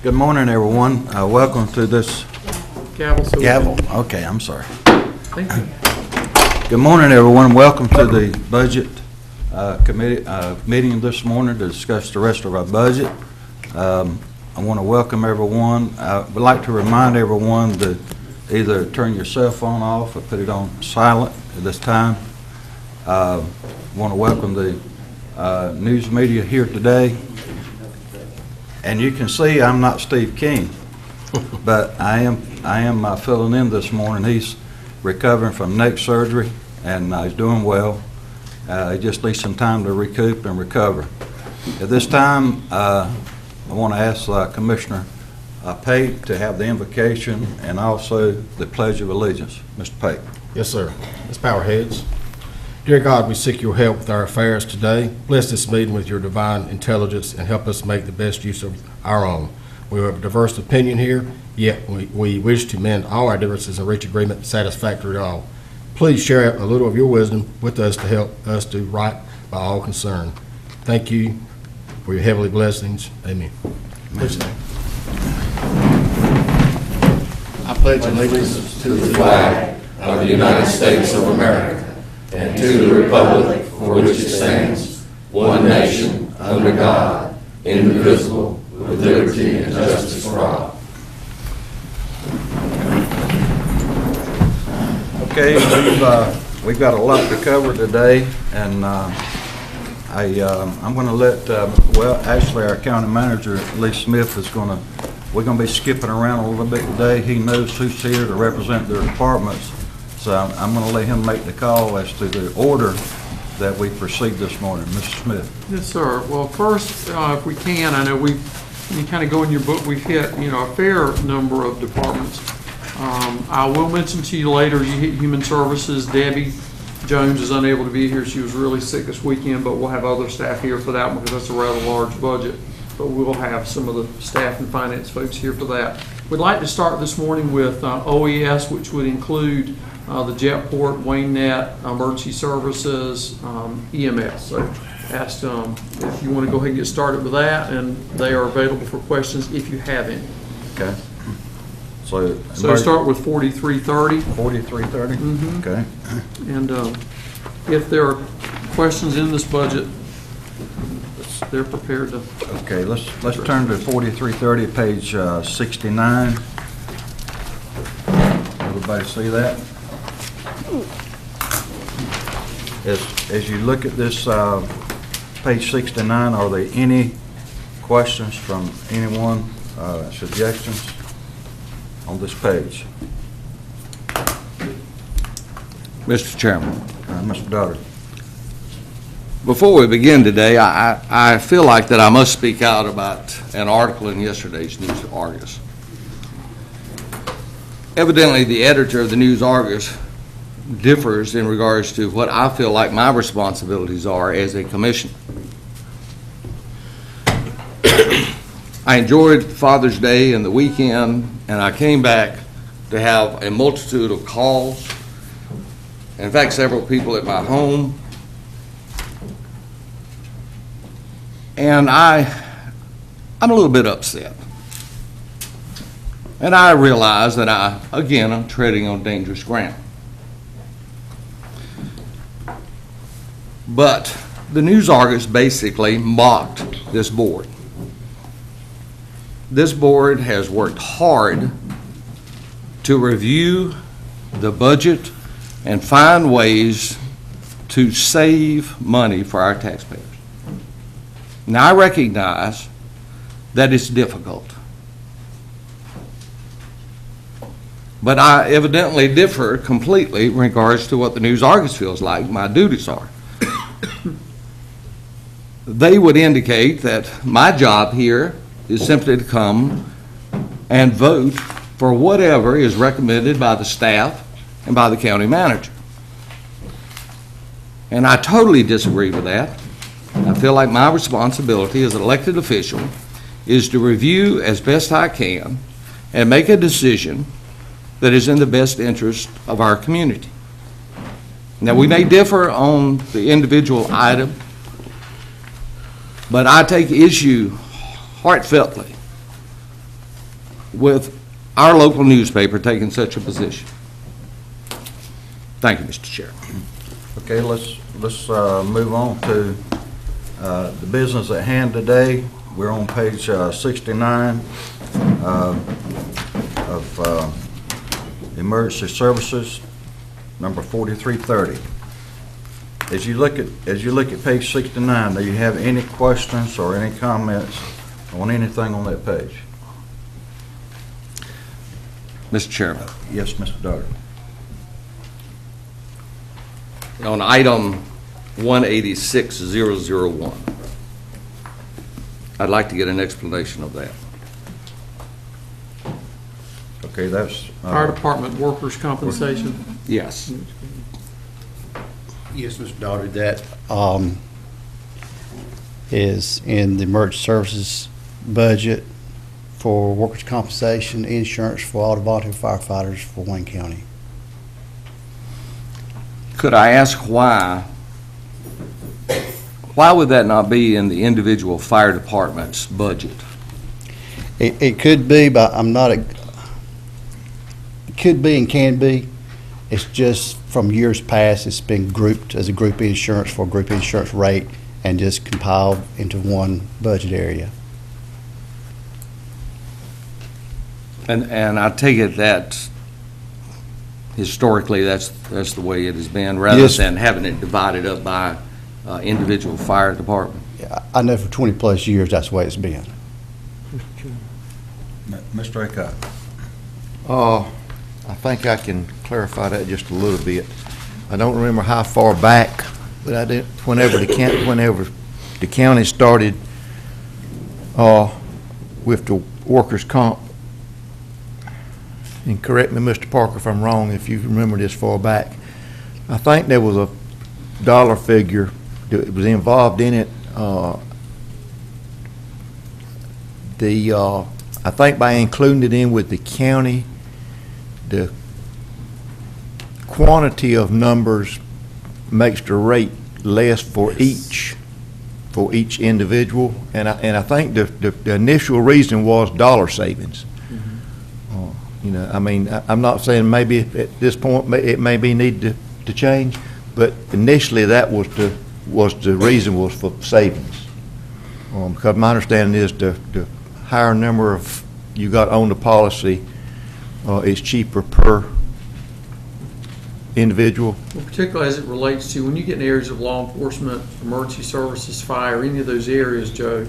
Good morning, everyone. Welcome to this gavel. Okay, I'm sorry. Thank you. Good morning, everyone. Welcome to the Budget Committee meeting this morning to discuss the rest of our budget. I want to welcome everyone. I would like to remind everyone to either turn your cell phone off or put it on silent at this time. I want to welcome the news media here today. And you can see I'm not Steve King, but I am filling in this morning. He's recovering from neck surgery, and he's doing well. He just needs some time to recoup and recover. At this time, I want to ask Commissioner Pate to have the invocation and also the Pledge of Allegiance. Mr. Pate. Yes, sir. Let's bow our heads. Dear God, we seek your help with our affairs today. Bless this meeting with your divine intelligence and help us make the best use of our own. We have a diverse opinion here, yet we wish to mend all our differences and reach agreement satisfactory to all. Please share a little of your wisdom with us to help us do right by all concerned. Thank you for your heavenly blessings. Amen. Please stand. I pledge allegiance to the flag of the United States of America and to the republic for which it stands, one nation, under God, indivisible, with liberty and justice for all. Okay, we've got a lot to cover today, and I'm going to let, actually our county manager, Lee Smith, we're going to be skipping around a little bit today. He knows who's here to represent their departments. So I'm going to let him make the call as to the order that we proceed this morning. Mr. Smith. Yes, sir. Well, first, if we can, I know you kind of go in your book, we've hit, a fair number of departments. I will mention to you later, you hit Human Services. Debbie Jones is unable to be here. She was really sick this weekend, but we'll have other staff here for that one because that's a rather large budget. But we'll have some of the staff and finance folks here for that. We'd like to start this morning with OES, which would include the Jetport, WayneNet, Emergency Services, EMS. So asked if you want to go ahead and get started with that, and they are available for questions if you have any. Okay. So start with 4330. 4330? Mm-hmm. Okay. And if there are questions in this budget, they're prepared to. Okay, let's turn to 4330, page 69. Everybody see that? As you look at this page 69, are there any questions from anyone, suggestions on this page? Mr. Chairman, Mr. Doherty. before we begin today, I feel like that I must speak out about an article in yesterday's News Argus. Evidently, the editor of the News Argus differs in regards to what I feel like my responsibilities are as a commissioner. I enjoyed Father's Day and the weekend, and I came back to have a multitude of calls. In fact, several people at my home. And I'm a little bit upset. And I realize that I'm treading on dangerous ground. But the News Argus basically mocked this board. This board has worked hard to review the budget and find ways to save money for our taxpayers. Now, I recognize that it's difficult. But I evidently differ completely in regards to what the News Argus feels like my duties are. They would indicate that my job here is simply to come and vote for whatever is recommended by the staff and by the county manager. And I totally disagree with that. I feel like my responsibility as an elected official is to review as best I can and make a decision that is in the best interest of our community. Now, we may differ on the individual item, but I take issue heartfeltly with our local newspaper taking such a position. Thank you, Mr. Chair. Okay, let's move on to the business at hand today. We're on page 69 of Emergency Services, number 4330. As you look at page 69, do you have any questions or any comments on anything on that page? Mr. Chairman, Yes, Mr. Dougherty. on item 186001, I'd like to get an explanation of that. Okay, that's Fire Department workers' compensation. Yes. Yes, Mr. Daugherty, that is in the emergency services budget for workers' compensation insurance for all the volunteer firefighters for Wayne County. Could I ask why would that not be in the individual fire department's budget? It could be, but it could be and can be. It's just from years past, it's been grouped as a group insurance for a group insurance rate and just compiled into one budget area. And I take it that historically, that's the way it has been, rather Yes. than having it divided up by individual fire department. I know for 20-plus years, that's the way it's been. Mr. Aycock. I think I can clarify that just a little bit. I don't remember how far back, but I did, whenever the county started with the workers' comp, and correct me, Mr. Parker, if I'm wrong, if you remember this far back, I think there was a dollar figure that was involved in it. I think by including it in with the county, the quantity of numbers makes the rate less for each individual, and I think the initial reason was dollar savings. You know, I mean, I'm not saying maybe at this point it may be need to change, but initially that was the reason was for savings. Because my understanding is the higher number of you got on the policy is cheaper per individual. Well, particularly as it relates to when you get in areas of law enforcement, emergency services, fire, any of those areas, Joe,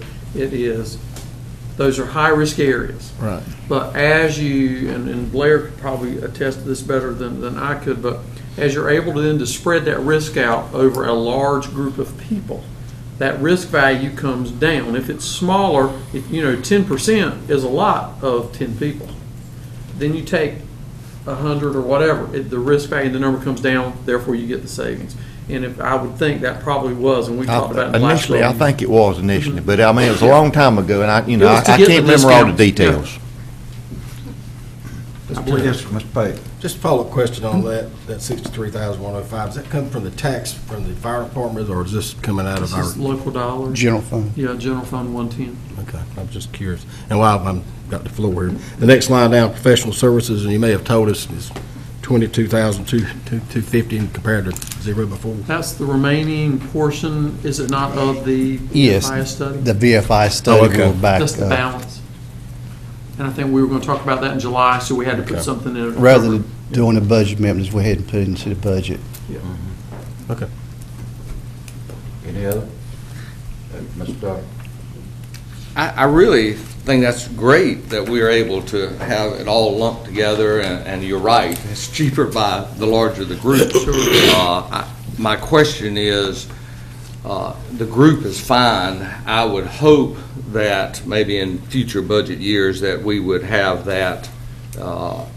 those are high-risk areas. Right. But as you, and Blair could probably attest to this better than I could, but as you're able to then to spread that risk out over a large group of people, that risk value comes down. If it's smaller, 10% is a lot of 10 people. Then you take 100 or whatever, the risk value, the number comes down, therefore you get the savings. And if I would think that probably was, and we talked about it in the last Initially, I meeting. think it was initially, but I mean, it was a long time ago, and I It was to I get can't the remember all the discount, details. Yes, Mr. Pate. Just a follow-up question on that 63,105. Does that come from the tax from the fire department, or is this coming out of This our? is local dollars. General fund. Yeah, general fund 110. Okay, I'm just curious. And while I've got the floor here, the next line down, professional services, and you may have told us, is 22,250 compared to zero before. That's the remaining portion, is it not, of the Yes, VFI study? the VFI study okay. will back That's the up. balance. And I think we were going to talk about that in July, so we had to put Okay. something in. it. Rather than doing the budget amendments, we had to put it into the budget. Okay. Any other? Mr. Dougherty. I really think that's great that we are able to have it all lumped together, and you're right, it's cheaper by the larger the group. My question is, the group is fine. I would hope that maybe in future budget years that we would have that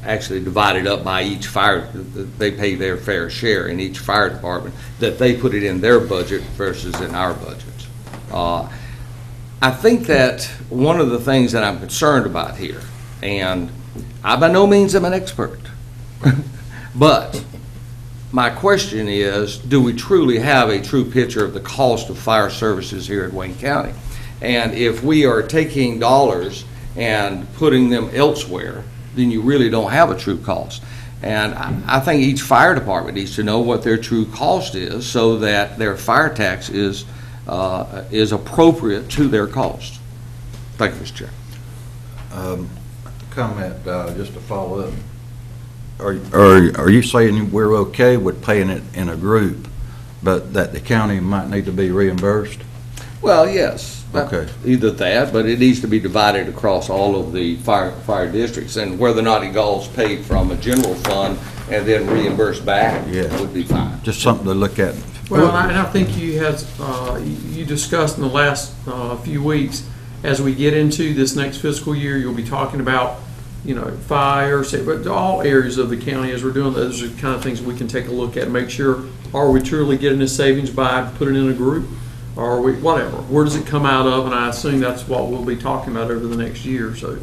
actually divided up by each fire, that they pay their fair share in each fire department, that they put it in their budget versus in our budgets. I think that one of the things that I'm concerned about here, and I by no means am an expert, but my question is, do we truly have a true picture of the cost of fire services here in Wayne County? And if we are taking dollars and putting them elsewhere, then you really don't have a true cost. And I think each fire department needs to know what their true cost is so that their fire tax is appropriate to their cost. Thank you, Mr. Chair. Comment, just to follow up. Are you saying we're okay with paying it in a group, but that the county might need to be reimbursed? Well, yes. Okay. Either that, but it needs to be divided across all of the fire districts, and whether or not it gets paid from a general fund and then reimbursed back Yeah. would be fine. Just something to look at. Well, and I think you discussed in the last few weeks, as we get into this next fiscal year, you'll be talking about, fire, but all areas of the county as we're doing, those are the kind of things we can take a look at and make sure, are we truly getting this savings by putting in a group? Or are we, whatever, where does it come out of? And I assume that's what we'll be talking about over the next year, so.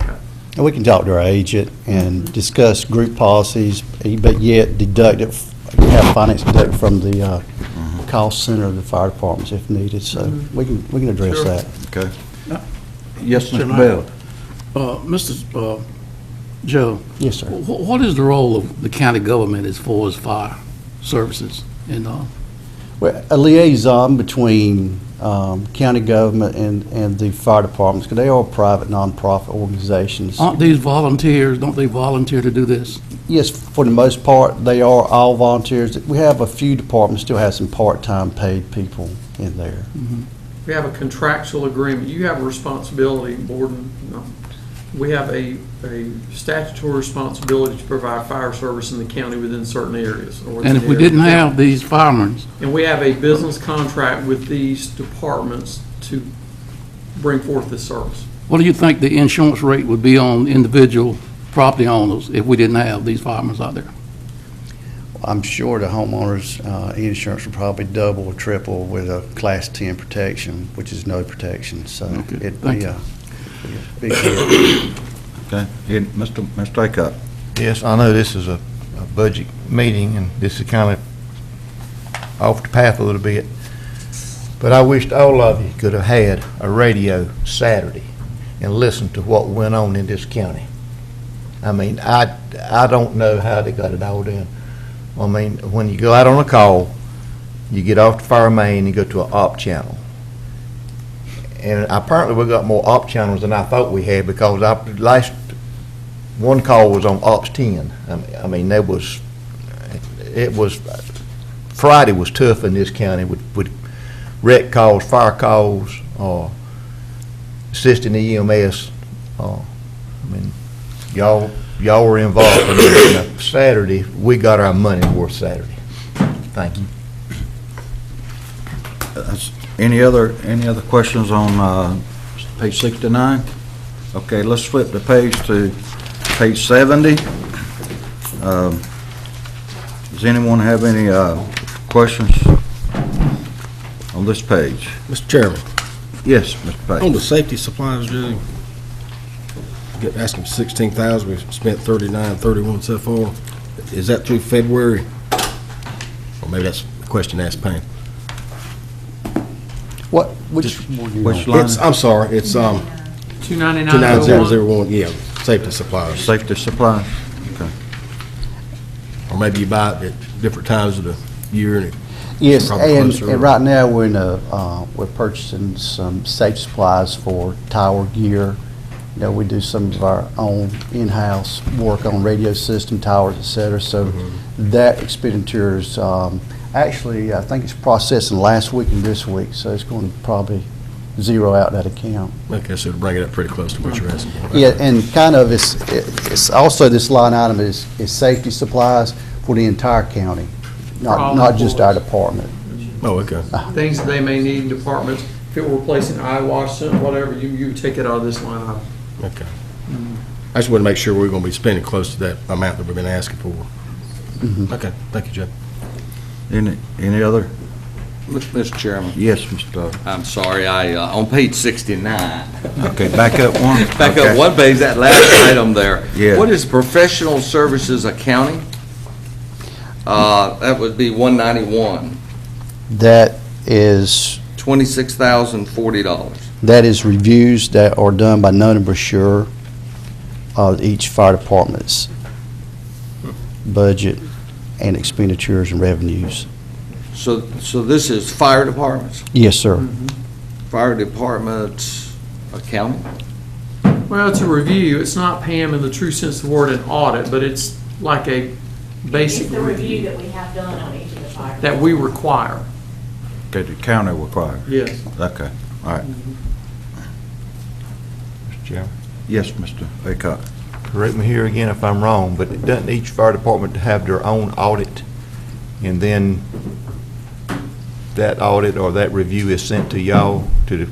And we can talk to our agent and discuss group policies, but yet deduct it, have finance deduct from the cost center of the fire departments if needed, so we can address Sure. that. Okay. Yes, Mr. Can I- Bell? Mr. Joe, Yes, sir. what is the role of the county government as far as fire services? And Well, a liaison between county government and the fire departments, because they are private nonprofit organizations. aren't these volunteers, don't they volunteer to do this? Yes, for the most part, they are all volunteers. We have a few departments still have some part-time paid people in there. We have a contractual agreement. You have a responsibility, Borden. We have a statutory responsibility to provide fire service in the county within certain areas. or And if we within didn't the have county. these firemen, And we have a business contract with these departments to bring forth this service. what do you think the insurance rate would be on individual property owners if we didn't have these firemen out there? I'm sure the homeowners' insurance would probably double or triple with a Class 10 protection, which is no protection, so Okay, it'd thank be you. a big hit. Okay. Mr. Aycutt. Yes, I know this is a budget meeting, and this is kind of off the path a little bit, but I wished all of you could have had a radio Saturday and listened to what went on in this county. I mean, I don't know how they got it all done. I mean, when you go out on a call, you get off the fire main and go to an op channel. And apparently we got more op channels than I thought we had, because last one call was on Ops 10. I mean, it was Friday was tough in this county with wreck calls, fire calls, assisting the EMS. I mean, y'all were involved. And Saturday, we got our money worth Saturday. Thank you. Any other questions on page 69? Okay, let's flip the page to page 70. Does anyone have any questions on this page? Mr. Chairman, Yes, Mr. on Page. the safety supplies, Joe, asking for 16,000, we've spent 39.31 so far. Is that through February? Or maybe that's a question to ask Payne. Which Which line? I'm sorry, it's 299. 29001, yeah, safety supplies. Safety supplies? Okay. Or maybe you buy it at different times of the year and Yes, Probably and closer. and right now, we're purchasing some safety supplies for tower gear. We do some of our own in-house work on radio system, towers, et cetera, so that expenditure is, actually, I think it's processing last week and this week, so it's going to probably zero out that account. Okay, so to bring it up pretty close to what you're asking for. Yeah, and kind of, it's also, this line item is safety supplies for the entire county, all not just our employees. department. Oh, okay. Things that they may need in departments. If it were replacing eye wash, whatever, you would take it out of this line item. Okay. I just want to make sure we're going to be spending close to that amount that we've been asking for. Okay, thank you, Joe. Any other? Mr. Chairman, Yes, Mr. Dodd. I'm sorry, on page 69, Okay, back up one. back Okay. up one page, that last item there. Yeah. What is professional services accounting? That would be 191, That is $26,040. That is reviews that are done by Nona Brochure each fire department's budget and expenditures and revenues. So this is fire departments, Yes, sir. fire departments, accounting? Well, it's a review. It's not, Pam, in the true sense of the word, an audit, but it's like a basic It's the review review that we have done on each of the fire. that we require. Okay, the county requires. Yes. Okay, all right. Mr. Chairman, Yes, Mr. Aycock. correct me here again if I'm wrong, but doesn't each fire department have their own audit? And then that audit or that review is sent to y'all to the,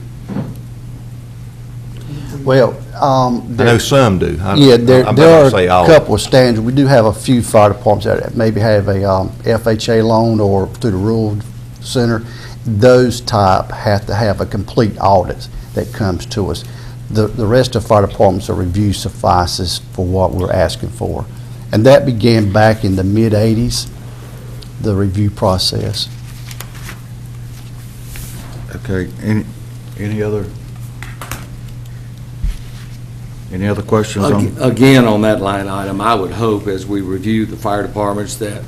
Well, I know some do. yeah, there I'm there not are gonna say a all. couple of standards. We do have a few fire departments that maybe have a FHA loan or through the rural center. Those type have to have a complete audit that comes to us. The rest of fire departments, a review suffices for what we're asking for. And that began back in the mid-'80s, the review process. Okay, any other questions on? Again, on that line item, I would hope as we review the fire departments that,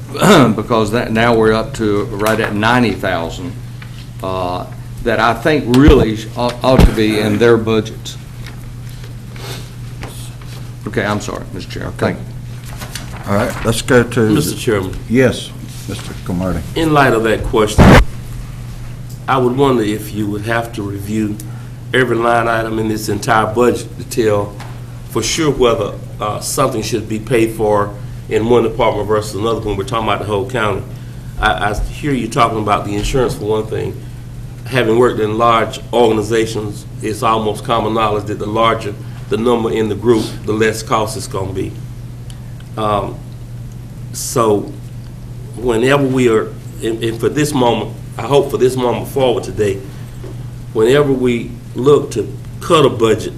because now we're up to right at 90,000, that I think really ought to be in their budgets. Okay, I'm sorry, Mr. Chair. Thank you. All right, let's go to. Mr. Chairman, Yes, Mr. Cromartie. in light of that question, I would wonder if you would have to review every line item in this entire budget to tell for sure whether something should be paid for in one department versus another when we're talking about the whole county. I hear you talking about the insurance for one thing. Having worked in large organizations, it's almost common knowledge that the larger the number in the group, the less cost it's going to be. So whenever we are, and for this moment, I hope for this moment forward today, whenever we look to cut a budget,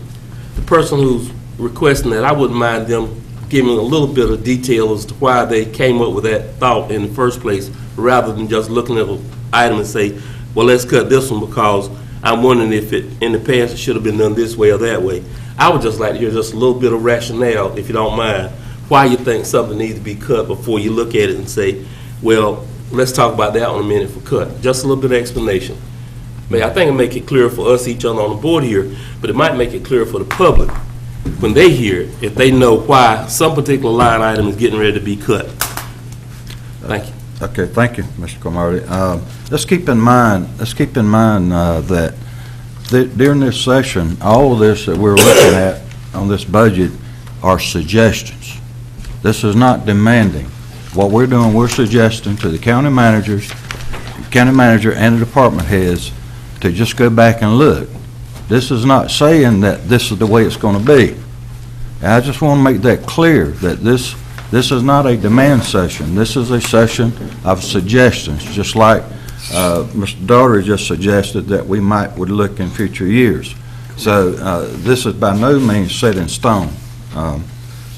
the person who's requesting that, I wouldn't mind them giving a little bit of detail as to why they came up with that thought in the first place, rather than just looking at an item and say, well, let's cut this one because I'm wondering if it, in the past, it should have been done this way or that way. I would just like to hear just a little bit of rationale, if you don't mind, why you think something needs to be cut before you look at it and say, well, let's talk about that in a minute for cut. Just a little bit of explanation. I think it make it clear for us, each other on the board here, but it might make it clear for the public when they hear it, if they know why some particular line item is getting ready to be cut. Thank you. Okay, thank you, Mr. Cromartie. Let's keep in mind that during this session, all of this that we're looking at on this budget are suggestions. This is not demanding. What we're doing, we're suggesting to the county manager and the department heads to just go back and look. This is not saying that this is the way it's going to be. And I just want to make that clear, that this is not a demand session. This is a session of suggestions, just like Mr. Daugherty just suggested that we would look in future years. So this is by no means set in stone.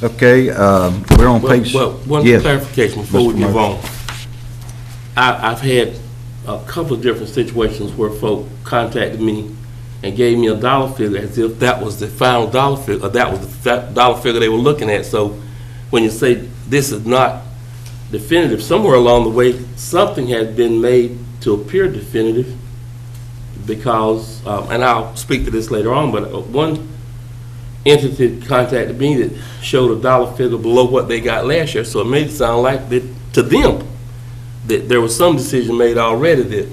Okay, we're on page. Well, one Yes. clarification before we Mr. move Murphy. on. I've had a couple of different situations where folk contacted me and gave me a dollar figure as if that was the final dollar figure, or that was the dollar figure they were looking at. So when you say this is not definitive, somewhere along the way, something had been made to appear definitive because, and I'll speak to this later on, but one entity contacted me that showed a dollar figure below what they got last year, so it made it sound like that to them that there was some decision made already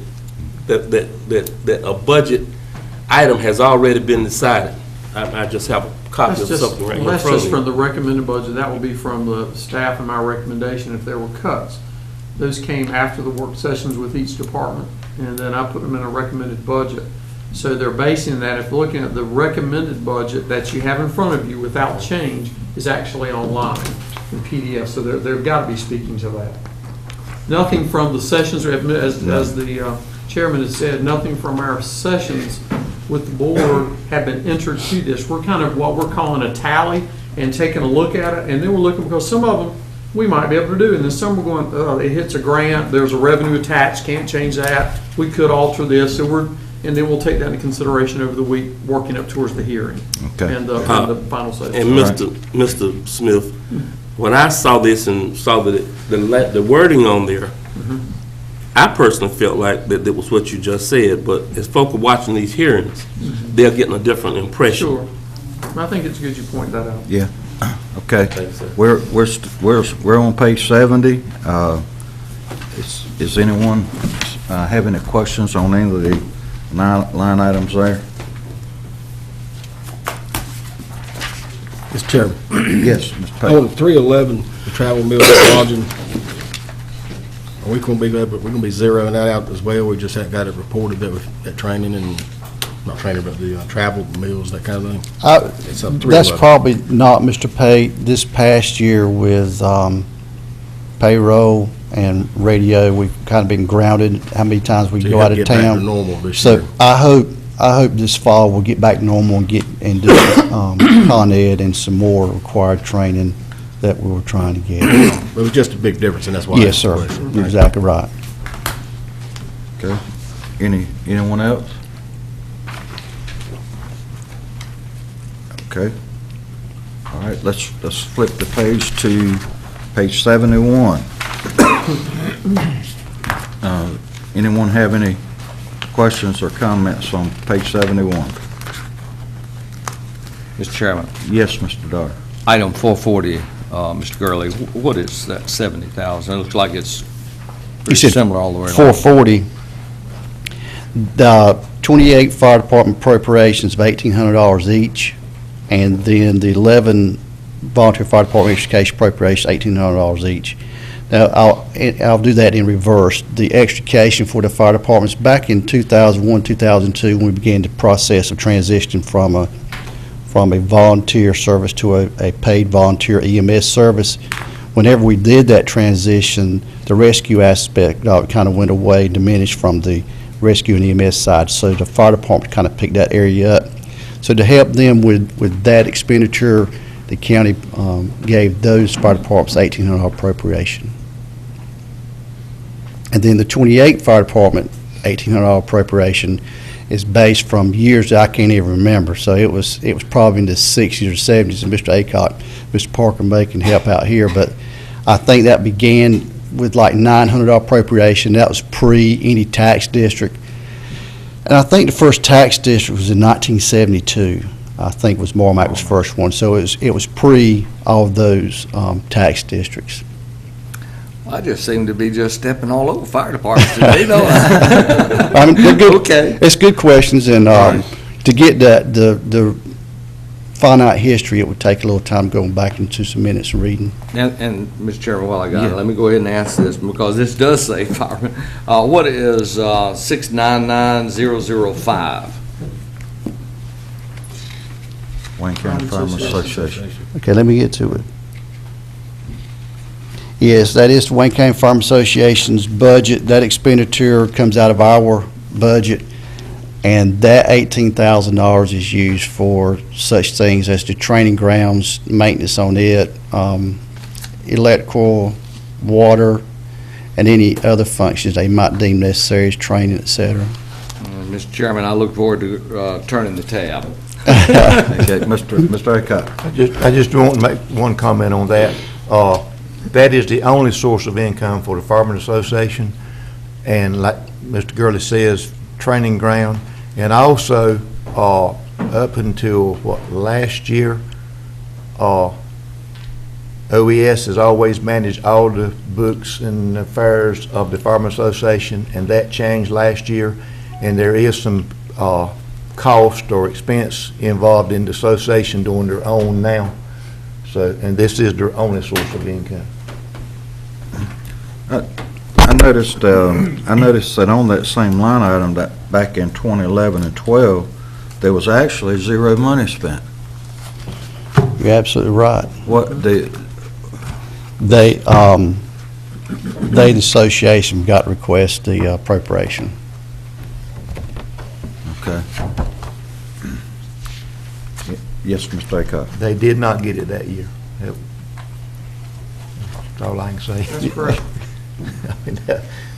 that a budget item has already been decided. I just have a copy of something right in That's front just of from me. the recommended budget. That will be from the staff and my recommendation if there were cuts. Those came after the work sessions with each department, and then I put them in a recommended budget. So they're basing that, if looking at the recommended budget that you have in front of you without change, is actually online in PDF. So they've got to be speaking to that. Nothing from the sessions, as the chairman has said, nothing from our sessions with the board have been entered to this. We're kind of what we're calling a tally and taking a look at it, and then we're looking, because some of them we might be able to do, and then some we're going, it hits a grant, there's a revenue attached, can't change that, we could alter this. So we're and then we'll take that into consideration over the week, working up towards the hearing. Okay. And the final session. And Mr. Smith, when I saw this and saw the wording on there, I personally felt like that was what you just said, but as folk are watching these hearings, they're getting a different impression. Sure. I think it's good you point that out. Yeah, okay. Thanks, sir. We're on page 70. Is anyone have any questions on any of the line items there? Mr. Chairman, Yes, Mr. Page. on 311, the travel, meals, and lodging, are we going to be zeroing that out as well? We just had got it reported that training and, not training, but the travel, meals, that kind of thing? It's up 311. That's probably not, Mr. Pate. This past year with payroll and radio, we've kind of been grounded, how many times we So you go have out to of get back to town. normal this So year. I hope this fall we'll get back normal and do Con Ed and some more required training that we were trying to get. It was just a big difference, and that's why. I Yes, asked the sir. question. You're exactly right. Okay. Anyone else? Okay. All right, let's flip the page to page 71. Anyone have any questions or comments on page 71? Mr. Chairman, Yes, Mr. Dart. item 440, Mr. Gurley, what is that 70,000? It looks like it's pretty said similar all the way along. 440. The 28 fire department appropriations of $1,800 each, and then the 11 volunteer fire department education appropriations, $1,800 each. Now, I'll do that in reverse. The education for the fire departments, back in 2001, 2002, when we began the process of transitioning from a volunteer service to a paid volunteer EMS service. Whenever we did that transition, the rescue aspect kind of went away, diminished from the rescue and EMS side. So the fire department kind of picked that area up. So to help them with that expenditure, the county gave those fire departments $1,800 appropriation. And then the 28 fire department $1,800 appropriation is based from years that I can't even remember. So it was probably in the 60s or 70s, and Mr. Aycock, Mr. Parker may can help out here, but I think that began with like $900 appropriation. That was pre any tax district. And I think the first tax district was in 1972. I think was Mormac was the first one. So it was pre all of those tax districts. I just seem to be just stepping all over fire departments today, don't I? I mean, they're good. Okay. It's good questions, and to get the finite history, it would take a little time going back into some minutes and reading. And Mr. Chairman, while I got it, Yeah. let me go ahead and answer this, because this does say fireman. What is 699005? Wayne County Firemen's Association. Okay, let me get to it. Yes, that is the Wayne County Farm Association's budget. That expenditure comes out of our budget, and that $18,000 is used for such things as the training grounds, maintenance on it, electrical, water, and any other functions they might deem necessary as training, et cetera. Mr. Chairman, I look forward to turning the tab. Okay, Mr. Aycock. I just want to make one comment on that. That is the only source of income for the Firemen's Association, and like Mr. Gurley says, training ground. And also, up until, last year, OES has always managed all the books and affairs of the Firemen's Association, and that changed last year, and there is some cost or expense involved in the association doing their own now. So, and this is their only source of income. I noticed that on that same line item, that back in 2011 and 12, there was actually zero money spent. You're absolutely right. What the, The association got to request the appropriation. okay. Yes, Mr. Aycock. They did not get it that year. That's all I can say. That's correct. I mean,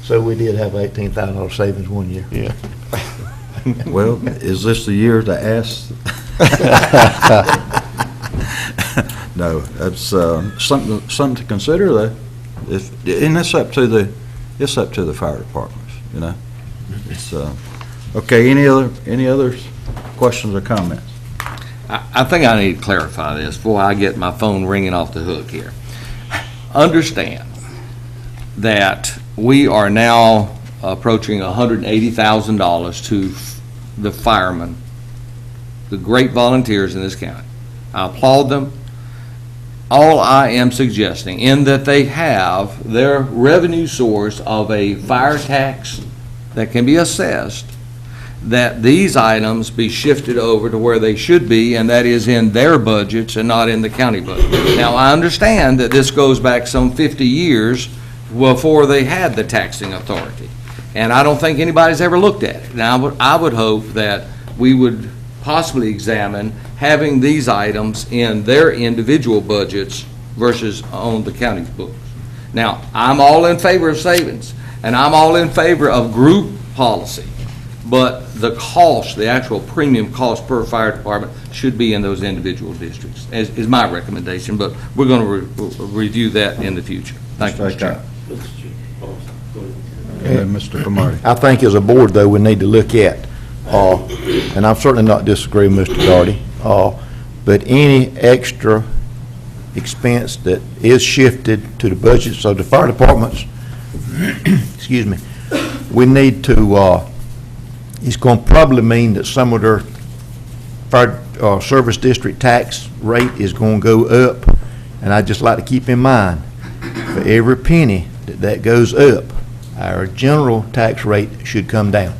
so we did have $18,000 savings one year. Yeah. Well, is this the year to ask? No, that's something to consider, though. And it's up to the fire departments, you know? It's, okay, any other questions or comments? I think I need to clarify this before I get my phone ringing off the hook here. Understand that we are now approaching $180,000 to the firemen, the great volunteers in this county. I applaud them. All I am suggesting, in that they have their revenue source of a fire tax that can be assessed, that these items be shifted over to where they should be, and that is in their budgets and not in the county budget. Now, I understand that this goes back some 50 years before they had the taxing authority, and I don't think anybody's ever looked at it. Now, I would hope that we would possibly examine having these items in their individual budgets versus on the county's books. Now, I'm all in favor of savings, and I'm all in favor of group policy, but the cost, the actual premium cost per fire department should be in those individual districts, is my recommendation, but we're going to review that in the future. Thank you, Mr. Chairman. Mr. Cromartie. I think as a board, though, we need to look at, and I'm certainly not disagreeing with Mr. Gardy, but any extra expense that is shifted to the budgets of the fire departments, excuse me, we need to, it's going to probably mean that some of their fire service district tax rate is going to go up, and I'd just like to keep in mind, for every penny that goes up, our general tax rate should come down.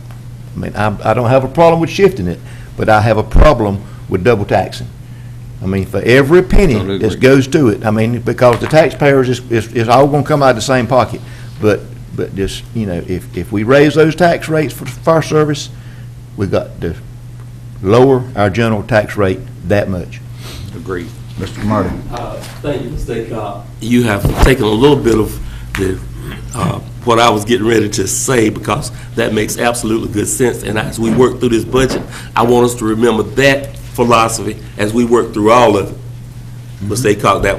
I mean, I don't have a problem with shifting it, but I have a problem with double taxing. I mean, for every penny Totally that agree. goes to it, I mean, because the taxpayers is all going to come out of the same pocket. But just, you know, if we raise those tax rates for the fire service, we got to lower our general tax rate that much. Agreed. Mr. Cromartie. Thank you, Mr. Acock. You have taken a little bit of the, what I was getting ready to say, because that makes absolutely good sense. And as we work through this budget, I want us to remember that philosophy as we work through all of it. Mr. Acock, that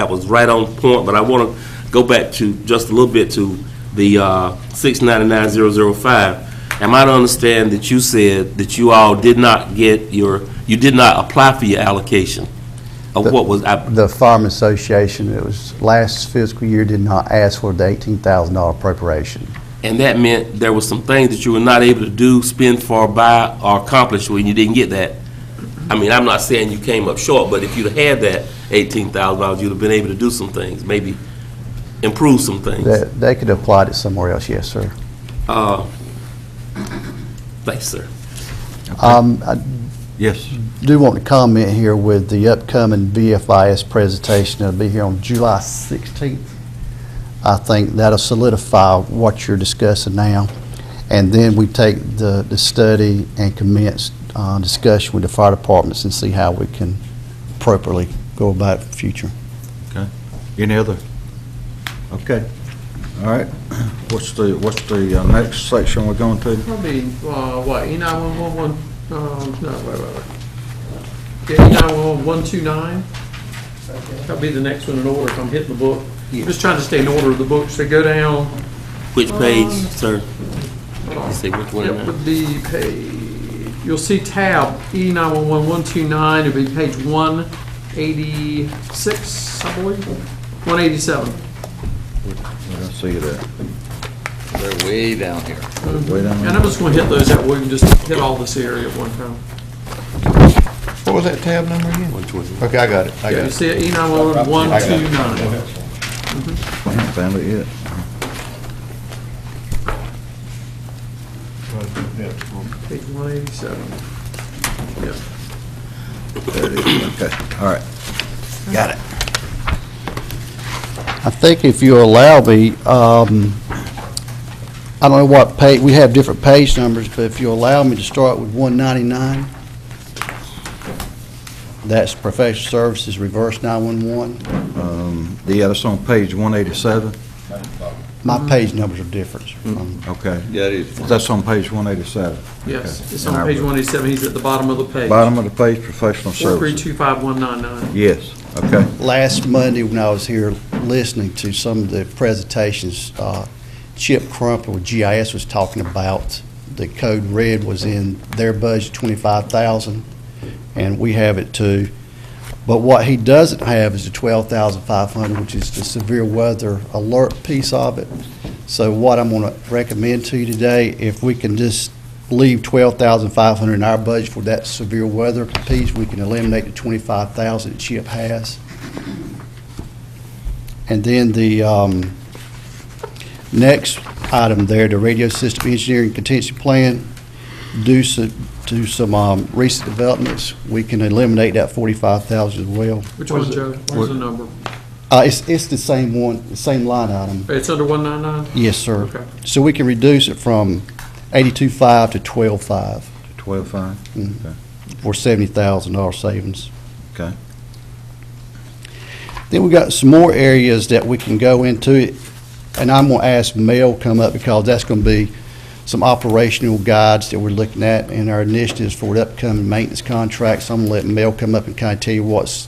was right on point, but I want to go back to just a little bit to the 699,005. Am I to understand that you said that you all did not get you did not apply for your allocation? Of what was, The Firemen Association, it was last fiscal year, did not ask for the $18,000 appropriation. and that meant there was some things that you were not able to do, spend for, buy, or accomplish when you didn't get that. I mean, I'm not saying you came up short, but if you'd had that $18,000, you'd have been able to do some things, maybe improve some things. They could apply it somewhere else, yes, sir. Thanks, sir. I Yes. do want to comment here with the upcoming VFIS presentation. It'll be here on July 16th. I think that'll solidify what you're discussing now. And then we take the study and commence discussion with the fire departments and see how we can appropriately go about it in the future. Okay. Any other? Okay. All right. What's the next section we're going to? Probably, what, E911, no, wait. Yeah, E911 129. That'll be the next one in order if I'm hitting the book. I'm just trying to stay in order of the books. They go down. Which page, sir? Hold on. You say which one? It would be page, you'll see tab E911 129, it'll be page 186, I believe, 187. I don't see it at. They're way down here. Way down And there. I'm just gonna hit those out, we can just hit all this area at one time. What was that tab number again? 120. Okay, I got it. You see it, E911 129. I haven't found it yet. Page 187. Yeah. There it is. Okay. All right. Got it. I think if you allow me, I don't know what page, we have different page numbers, but if you allow me to start with 199, that's professional services, reverse 911. Yeah, that's on page 187. My page numbers are different. Okay. Yeah, it is. That's on page 187. Yes, Okay. it's And on our- page 187, he's at the bottom of the page. Bottom of the page, professional services. 4325199. Yes, okay. Last Monday, when I was here listening to some of the presentations, Chip Crumpler with GIS was talking about the code red was in their budget, 25,000, and we have it too. But what he doesn't have is the 12,500, which is the severe weather alert piece of it. So what I'm going to recommend to you today, if we can just leave 12,500 in our budget for that severe weather piece, we can eliminate the 25,000 that Chip has. And then the next item there, the radio system engineering contingency plan, do some recent developments, we can eliminate that 45,000 as well. Which one, Joe? Where's the number? It's the same one, the same line item. It's under 199? Yes, sir. Okay. So we can reduce it from 82.5 to 12.5 12.5? Okay. for $70,000 savings. Okay. Then we got some more areas that we can go into, and I'm going to ask Mel come up because that's going to be some operational guides that we're looking at in our initiatives for the upcoming maintenance contracts. I'm going to let Mel come up and kind of tell you what's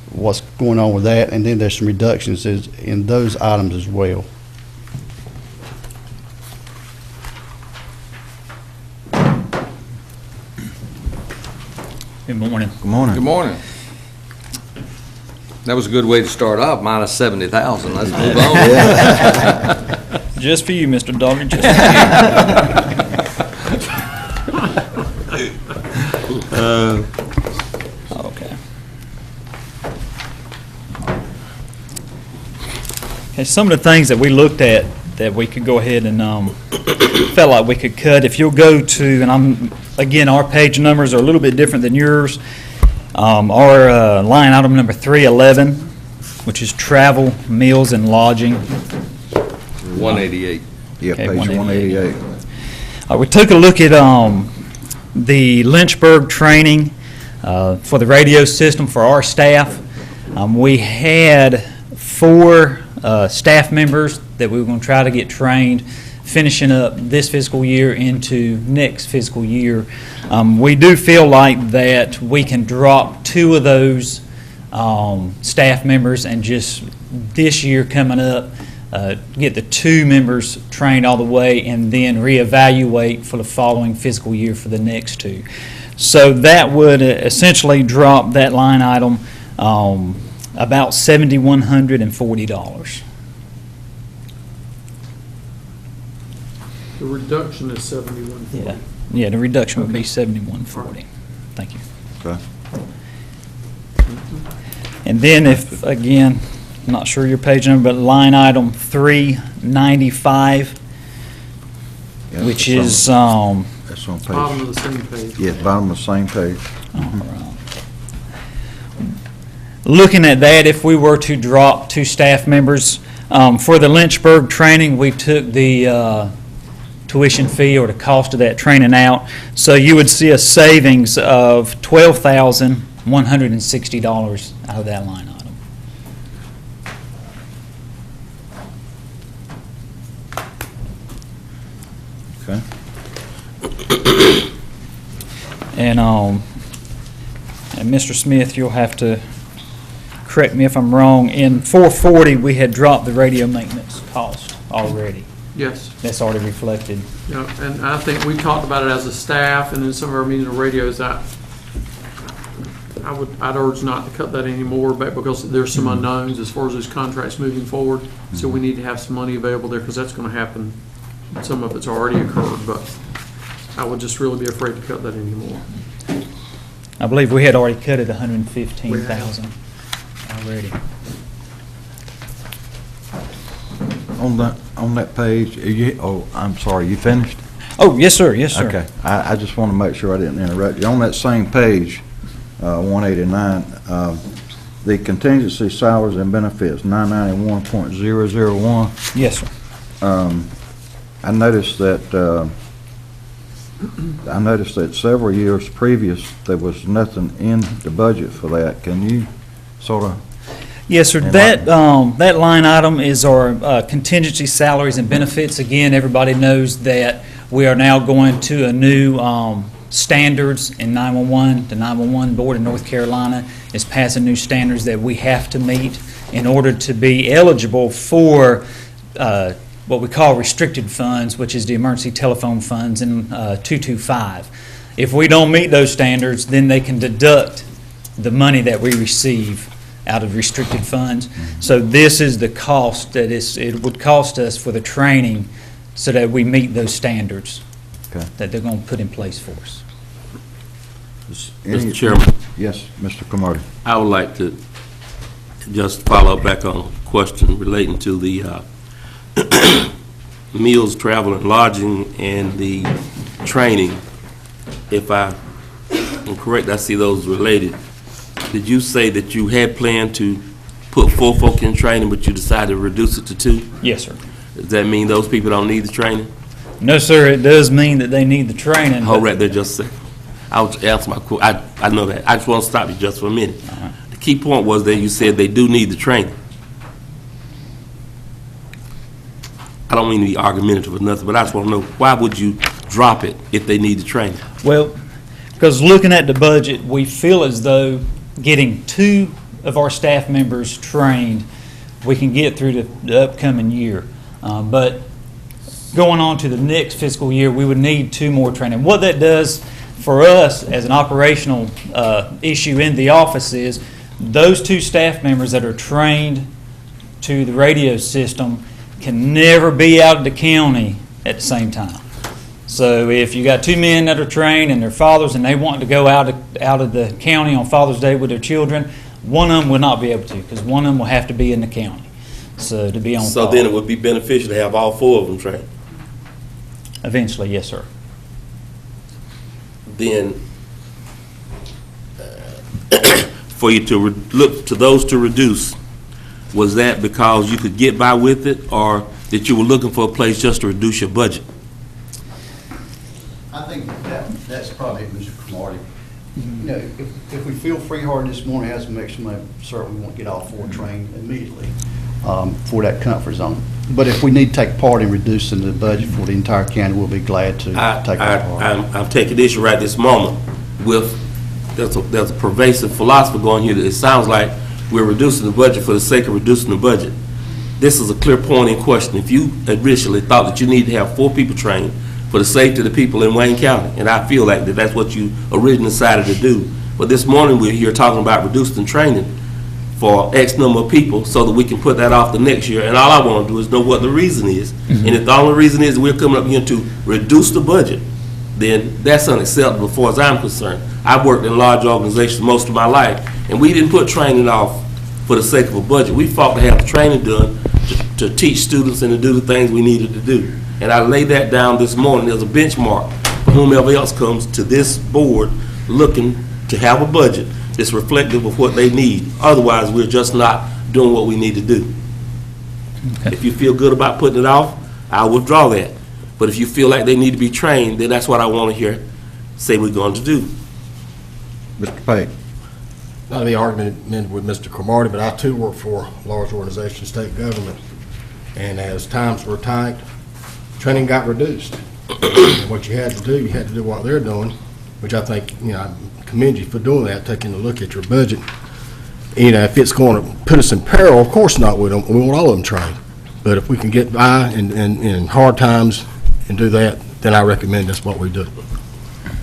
going on with that, and then there's some reductions in those items as well. Good morning. Good morning. Good morning. That was a good way to start off, minus 70,000. Let's move on. Just for you, Mr. Daugherty, just for you. Okay. Okay, some of the things that we looked at that we could go ahead and felt like we could cut. If you'll go to, and again, our page numbers are a little bit different than yours. Our line item number 311, which is travel, meals, and lodging. 188. Yeah, Okay, page 188. We took a look at the Lynchburg training for the radio system for our staff. We had 4 staff members that we were going to try to get trained, finishing up this fiscal year into next fiscal year. We do feel like that we can drop 2 of those staff members and just this year coming up, get the 2 members trained all the way and then reevaluate for the following fiscal year for the next 2. So that would essentially drop that line item about $7,140. The reduction is 7140. Yeah, the reduction would be $7,140. Thank you. Okay. And then if, again, I'm not sure your page number, but line item 395, Yeah, which that's is, on- That's on Bottom page, of the same page. yeah, bottom of the same page. looking at that, if we were to drop 2 staff members, for the Lynchburg training, we took the tuition fee or the cost of that training out. So you would see a savings of $12,160 out of that line item. Okay. And Mr. Smith, you'll have to correct me if I'm wrong. In 440, we had dropped the radio maintenance cost already. Yes. That's already reflected. Yeah, and I think we talked about it as a staff, and in some of our meetings of radios, I'd urge not to cut that anymore, but because there's some unknowns as far as those contracts moving forward. So we need to have some money available there, because that's gonna happen. Some of it's already occurred, but I would just really be afraid to cut that anymore. I believe we had already cut it 115,000 already. On that page, I'm sorry, you finished? Oh, yes, sir, yes, sir. Okay, I just want to make sure I didn't interrupt you. On that same page, 189, the contingency salaries and benefits, 991.001. Yes, sir. I noticed that several years previous, there was nothing in the budget for that. Can you sort of Yes, sir. And That line item is our contingency salaries and benefits. Again, everybody knows that we are now going to a new standards in 911. The 911 Board in North Carolina is passing new standards that we have to meet in order to be eligible for what we call restricted funds, which is the emergency telephone funds in 225. If we don't meet those standards, then they can deduct the money that we receive out of restricted funds. So this is the cost that it would cost us for the training so that we meet those standards Okay. that they're going to put in place for us. Mr. Chairman, Yes, Mr. Cromartie. I would like to just follow back on a question relating to the meals, travel, and lodging, and the training. If I am correct, I see those related. Did you say that you had planned to put 4 folk in training, but you decided to reduce it to 2? Yes, sir. Does that mean those people don't need the training? No, sir, it does mean that they need the training. Hold but- right there just a second. I'll answer my question. I know that. I just want to stop you just for a minute. The key point was that you said they do need the training. I don't mean to be argumentative or nothing, but I just want to know, why would you drop it if they need the training? Well, because looking at the budget, we feel as though getting 2 of our staff members trained, we can get through the upcoming year. But going on to the next fiscal year, we would need 2 more training. What that does for us as an operational issue in the office is those 2 staff members that are trained to the radio system can never be out of the county at the same time. So if you got 2 men that are trained and they're fathers and they want to go out of the county on Father's Day with their children, one of them will not be able to, because one of them will have to be in the county. So to be on So call. then it would be beneficial to have all 4 of them trained. Eventually, yes, sir. Then for you to look to those to reduce, was that because you could get by with it, or that you were looking for a place just to reduce your budget? I think that's probably it, Mr. Cromartie. You know, if we feel free hard this morning, has some extra money, certainly we won't get all 4 trained immediately for that comfort zone. But if we need to take part in reducing the budget for the entire county, we'll be glad to take our part. I'm taking issue right this moment with, there's a pervasive philosophy going here that it sounds like we're reducing the budget for the sake of reducing the budget. This is a clear point in question. If you initially thought that you need to have 4 people trained for the safety of the people in Wayne County, and I feel like that's what you originally decided to do, but this morning we're here talking about reducing training for X number of people so that we can put that off the next year, and all I want to do is know what the reason is. And if the only reason is we're coming up here to reduce the budget, then that's unacceptable as far as I'm concerned. I've worked in large organizations most of my life, and we didn't put training off for the sake of a budget. We fought to have the training done to teach students and to do the things we needed to do. And I laid that down this morning as a benchmark for whomever else comes to this board looking to have a budget that's reflective of what they need. Otherwise, we're just not doing what we need to do. Okay. If you feel good about putting it off, I'll withdraw that. But if you feel like they need to be trained, then that's what I want to hear say we're going to do. Mr. Pate. Not to be argumentative with Mr. Cromartie, but I too work for a large organization, state government. And as times were tight, training got reduced. And what you had to do what they're doing, which I think, I commend you for doing that, taking a look at your budget. If it's going to put us in peril, of course not, we want all of them trained. But if we can get by in hard times and do that, then I recommend that's what we do.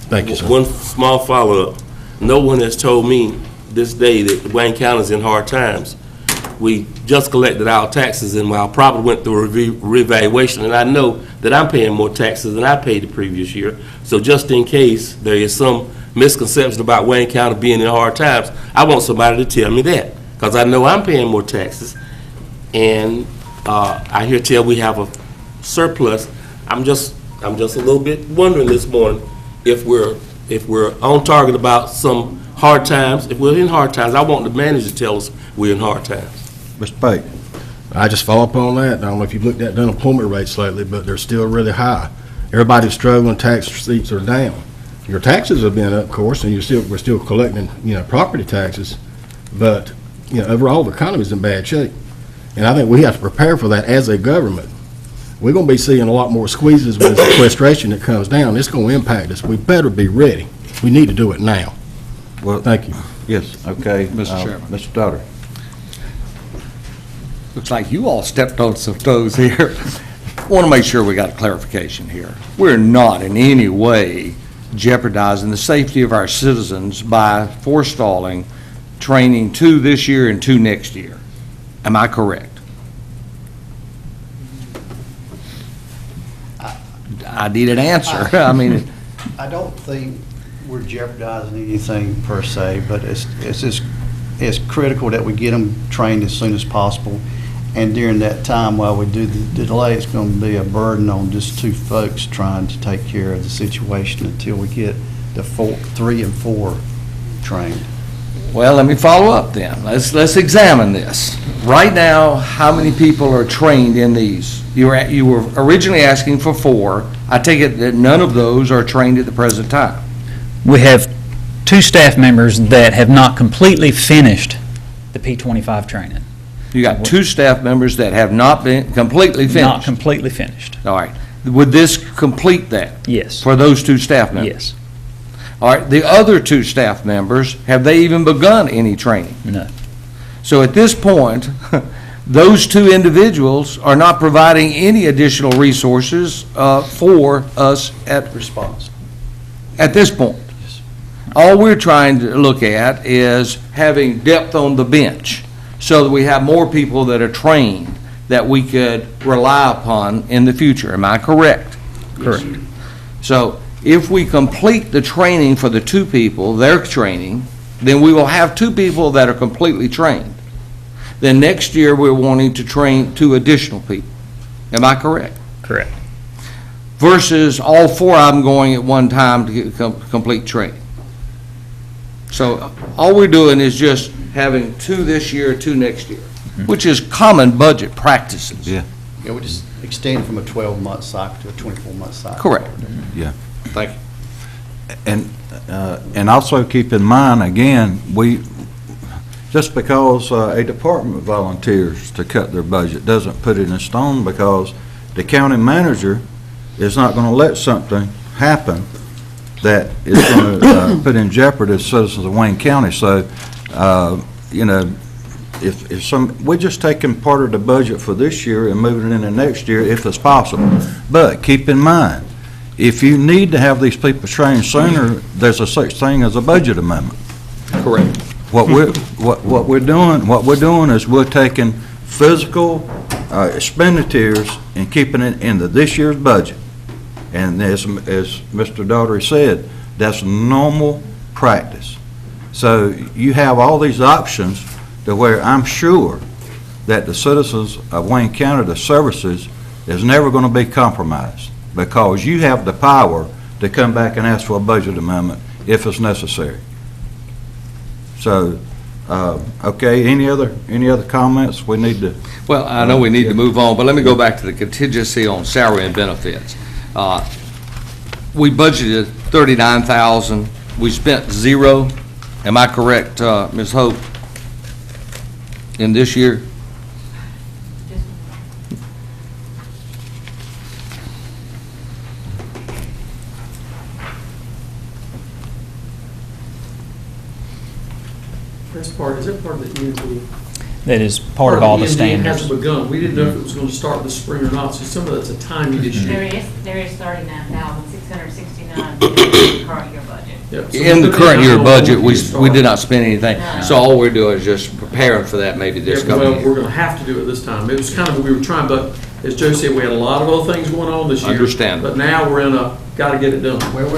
Thank you, sir. One small follow-up. No one has told me this day that Wayne County is in hard times. We just collected our taxes, and our property went through a reevaluation, and I know that I'm paying more taxes than I paid the previous year. So just in case there is some misconception about Wayne County being in hard times, I want somebody to tell me that, because I know I'm paying more taxes, and I hear tell we have a surplus. I'm just a little bit wondering this morning if we're on target about some hard times. If we're in hard times, I want the manager to tell us we're in hard times. Mr. Pate. I just follow up on that. I don't know if you've looked at unemployment rates lately, but they're still really high. Everybody's struggling, tax receipts are down. Your taxes have been up, of course, and we're still collecting, property taxes, but overall, the economy's in bad shape. And I think we have to prepare for that as a government. We're going to be seeing a lot more squeezes with sequestration that comes down. It's going to impact us. We better be ready. We need to do it now. Well, Thank you. yes, okay. Mr. Chairman. Mr. Daugherty. Looks like you all stepped on some toes here. Want to make sure we got a clarification here. We're not in any way jeopardizing the safety of our citizens by forestalling training 2 this year and 2 next year. Am I correct? I need an answer. I mean, I don't think we're jeopardizing anything per se, but it's critical that we get them trained as soon as possible. And during that time, while we do the delay, it's going to be a burden on just 2 folks trying to take care of the situation until we get the 3 and 4 trained. well, let me follow up then. Let's examine this. Right now, how many people are trained in these? You were originally asking for 4. I take it that none of those are trained at the present time. We have 2 staff members that have not completely finished the P25 training. You got 2 staff members that have not been completely finished. Not completely finished. All right. Would this complete that? Yes. For those 2 staff members? Yes. All right. The other 2 staff members, have they even begun any training? No. So at this point, those 2 individuals are not providing any additional resources for us at this point. All we're trying to look at is having depth on the bench so that we have more people that are trained that we could rely upon in the future. Am I correct? Correct. So if we complete the training for the 2 people, their training, then we will have 2 people that are completely trained. Then next year, we're wanting to train 2 additional people. Am I correct? Correct. Versus all 4 of them going at one time to get complete training. So all we're doing is just having 2 this year, 2 next year, which is common budget practices. Yeah. Yeah, we just extend from a 12-month cycle to a 24-month cycle. Correct. Yeah. Thank you. And also keep in mind, again, just because a department volunteers to cut their budget doesn't put it in stone, because the county manager is not going to let something happen that is going to put in jeopardy the citizens of Wayne County. So, we're just taking part of the budget for this year and moving it into next year if it's possible. But keep in mind, if you need to have these people trained sooner, there's a such thing as a budget amendment. Correct. What we're doing is we're taking physical expenditures and keeping it into this year's budget. And as Mr. Daugherty said, that's normal practice. So you have all these options to where I'm sure that the citizens of Wayne County, the services, is never going to be compromised, because you have the power to come back and ask for a budget amendment if it's necessary. So, okay, any other comments? We need to. Well, I know we need to move on, but let me go back to the contingency on salary and benefits. We budgeted $39,000. We spent 0. Am I correct, Ms. Hope, in this year? Is that part of the EMD? That is part of all the EMD standards. hasn't begun. We didn't know if it was going to start this spring or not, so some of that's a timing issue. There is 39,669 in the current year budget. Yep. So In the we current year don't know budget, when we it starts. did not spend anything. No. So all we're doing is just preparing for that maybe this Yeah, coming well, we're year. going to have to do it this time. It was kind of, we were trying, but as Joe said, we had a lot of other things going on this year. Understand. But now we're in a, got to get it done. Well,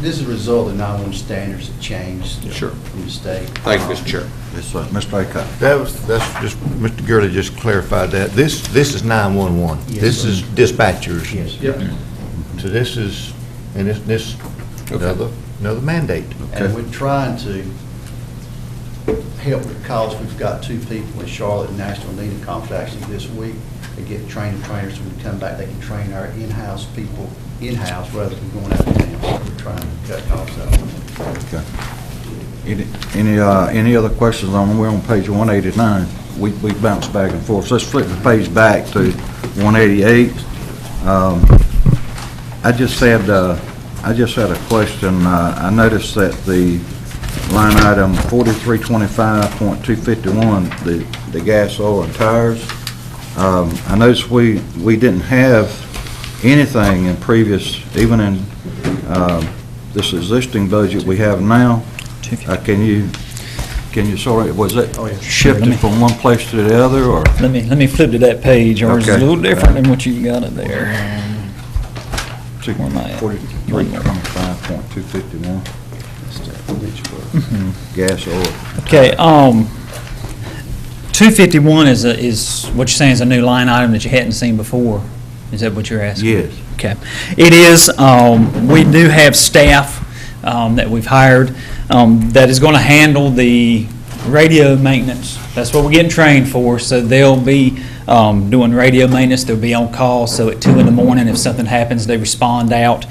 this is a result of 911 standards that changed Sure. from the state. Thank you, Mr. Chair. Yes, Mr. Aycock. That's just, Mr. Gurley just clarified that. This is 911. Yes, This sir. is dispatchers. Yes. Yep. So this is, and this, another mandate. And we're trying to help because we've got 2 people in Charlotte and National needing conference actually this week. They get trainers, so when we come back, they can train our in-house people in-house rather than going out of town. So we're trying to cut costs out. Okay. Any other questions on, we're on page 189. We bounced back and forth. So let's flip the page back to 188. I just had a question. I noticed that the line item 4325.251, the gas, oil, and tires, I noticed we didn't have anything in previous, even in this existing budget we have now. Can you sort of, was it shifted from one place to the other, or? Let me flip to that page. Ours is a Okay. little different than what you got it there. Where am I at? 4325.251. Gas, oil. Okay, 251 is what you're saying is a new line item that you hadn't seen before. Is that what you're asking? Yes. Okay. It is, we do have staff that we've hired that is going to handle the radio maintenance. That's what we're getting trained for, so they'll be doing radio maintenance. They'll be on call, so at 2 in the morning, if something happens, they respond out.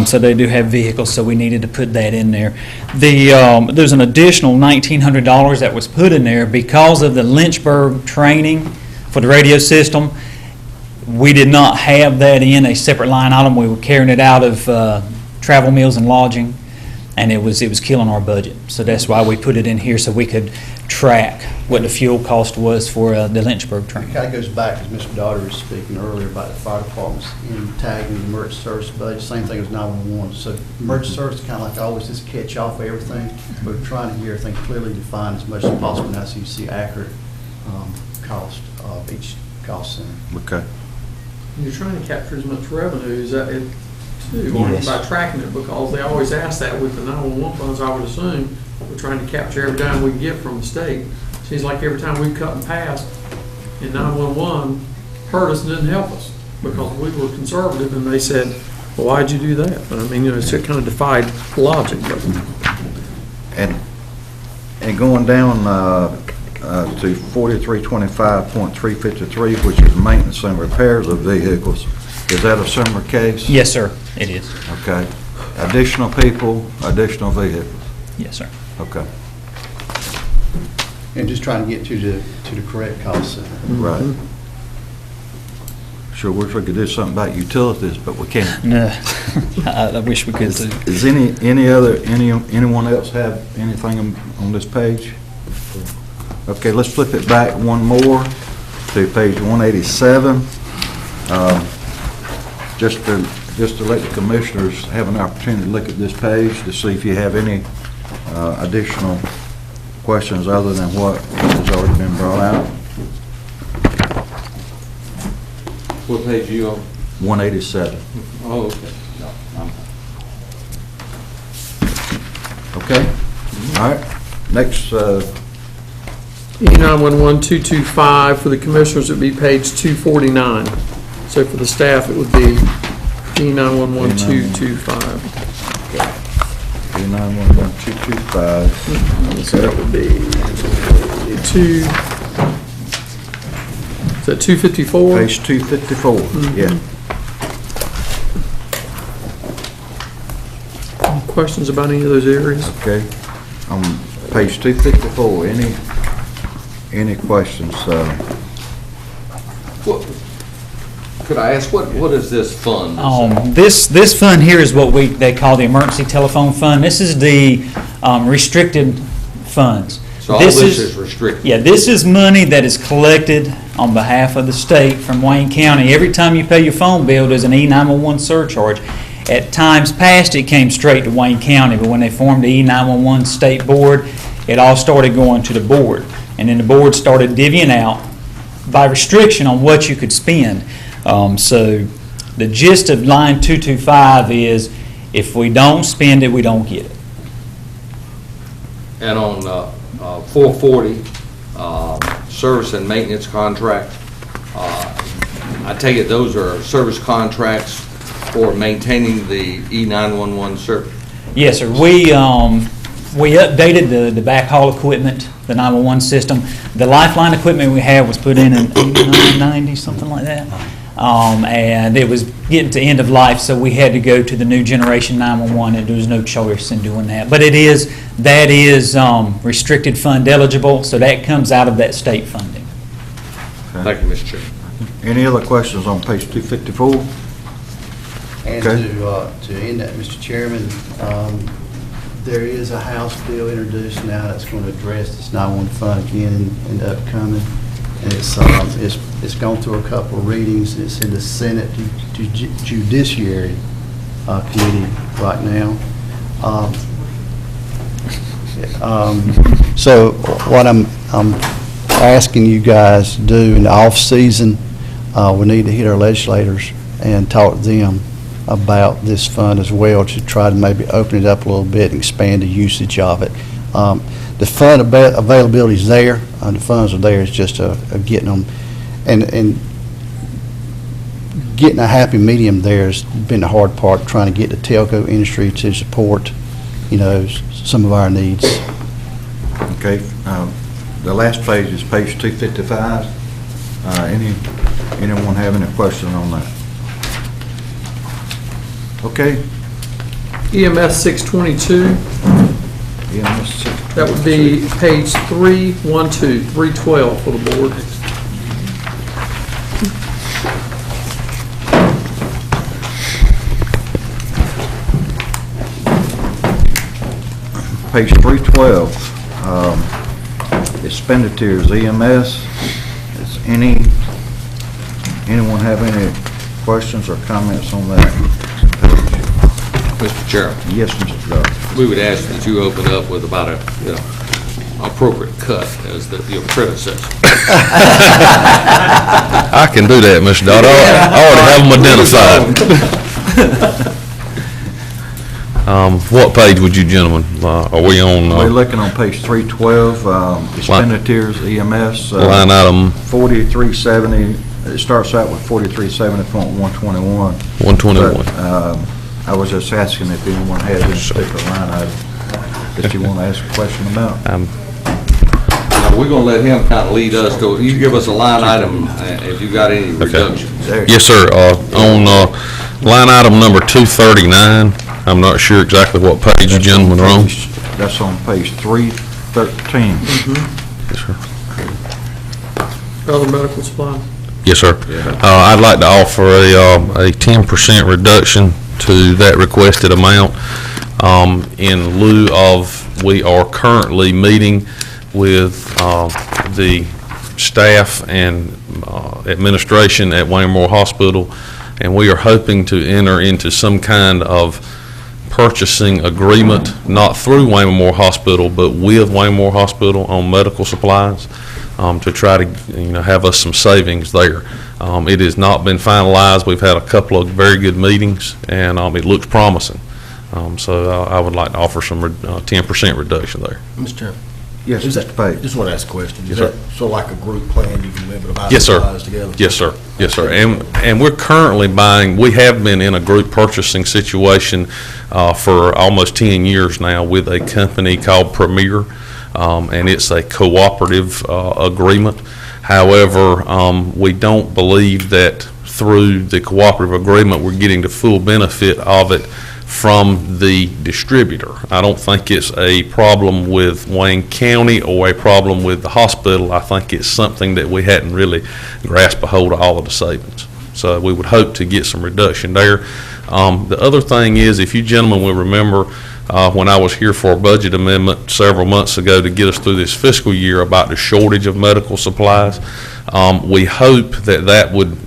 So they do have vehicles, so we needed to put that in there. There's an additional $1,900 that was put in there because of the Lynchburg training for the radio system. We did not have that in a separate line item. We were carrying it out of travel, meals, and lodging, and it was killing our budget. So that's why we put it in here, so we could track what the fuel cost was for the Lynchburg It training. kind of goes back, as Mr. Daugherty was speaking earlier about the fire departments in tagging the emergency service budget, same thing as 911. So emergency service is kind of like always just catch off everything. We're trying to get everything clearly defined as much as possible now, so you see accurate cost of each cost center. Okay. You're trying to capture as much revenue as that it too, Yes. by tracking it, because they always ask that with the 911 funds, I would assume. We're trying to capture every dime we can get from the state. Seems like every time we've cut and passed in 911, hurt us and didn't help us, because we were conservative, and they said, well, why'd you do that? But I mean, it's kind of defied logic, but. And going down to 4325.353, which is maintenance and repairs of vehicles, is that a similar case? Yes, sir, it is. Okay. Additional people, additional vehicles. Yes, sir. Okay. And just trying to get to the correct cost center. Right. Sure wish we could do something about utilities, but we can't. No, I wish we could too. Is anyone else have anything on this page? Okay, let's flip it back one more to page 187. Just to let the commissioners have an opportunity to look at this page to see if you have any additional questions other than what has already been brought out. What page are you on? 187. Oh, okay. Okay? All right. Next, E911-225, for the commissioners, it would be page 249. So for the staff, it would be E911-225. E911-225. So that would be is that 254? Page 254, yeah. Questions about any of those areas? Okay. Page 254, any questions? Could I ask, what is this fund? This fund here is what they call the emergency telephone fund. This is the restricted funds. So all this is restricted? Yeah, this is money that is collected on behalf of the state from Wayne County. Every time you pay your phone bill, there's an E911 surcharge. At times past, it came straight to Wayne County, but when they formed the E911 state board, it all started going to the board. And then the board started divvying out by restriction on what you could spend. So the gist of line 225 is, if we don't spend it, we don't get it. And on 440, service and maintenance contract, I take it those are service contracts for maintaining the E911 service? Yes, sir. We updated the backhaul equipment, the 911 system. The Lifeline equipment we have was put in 89, 90, something like that. and it was getting to end of life, so we had to go to the new generation 911, and there was no choice in doing that. But that is restricted fund eligible, so that comes out of that state funding. Thank you, Mr. Chairman. Any other questions on page 254? And Okay. to end that, Mr. Chairman, there is a House bill introduced now that's going to address this 911 fund again in the upcoming. And it's gone through a couple of readings. It's in the Senate Judiciary Committee right now. So what I'm asking you guys to do in the off-season, we need to hit our legislators and talk to them about this fund as well, to try to maybe open it up a little bit and expand the usage of it. The fund availability is there, the funds are there, it's just getting them, and getting a happy medium there has been the hard part, trying to get the telco industry to support, some of our needs. Okay, the last page is page 255. Anyone have any questions on that? Okay. EMS 622, EMS 622. that would be page 312 for the board. Page 312, expenditures, EMS. Is anyone have any questions or comments on that page? Mr. Chairman, Yes, Mr. Dodd. we would ask that you open up with about a, appropriate cut as your predecessor. I can do that, Mr. Dodd. I already have them identified. What page would you gentlemen, are we on? We're looking on page 312, expenditures, EMS. Line item 4370, it starts out with 4370.121. 121. But, I was just asking if anyone had any particular line item that you want to ask a question about. Now, we're going to let him kind of lead us to, you give us a line item if you got any reductions. There. Yes, sir. On line item number 239, I'm not sure exactly what page you gentlemen are on. That's on page 313. Yes, sir. Other medical supplies. Yes, sir. I'd like to offer a 10% reduction to that requested amount in lieu of, we are currently meeting with the staff and administration at Wayne Memorial Hospital, and we are hoping to enter into some kind of purchasing agreement, not through Wayne Memorial Hospital, but with Wayne Memorial Hospital on medical supplies, to try to, have us some savings there. It has not been finalized. We've had a couple of very good meetings, and it looks promising. So I would like to offer some 10% reduction there. Mr. Chairman, Yes, Mr. Page. just want to ask a question. Yes, Is sir. that sort of like a group plan, you can live it about Yes, sir. together? Yes, sir. Yes, sir. And we're currently buying, we have been in a group purchasing situation for almost 10 years now with a company called Premier, and it's a cooperative agreement. However, we don't believe that through the cooperative agreement, we're getting the full benefit of it from the distributor. I don't think it's a problem with Wayne County or a problem with the hospital. I think it's something that we hadn't really grasped a hold of all of the savings. So we would hope to get some reduction there. The other thing is, if you gentlemen will remember, when I was here for a budget amendment several months ago to get us through this fiscal year about the shortage of medical supplies, we hope that that would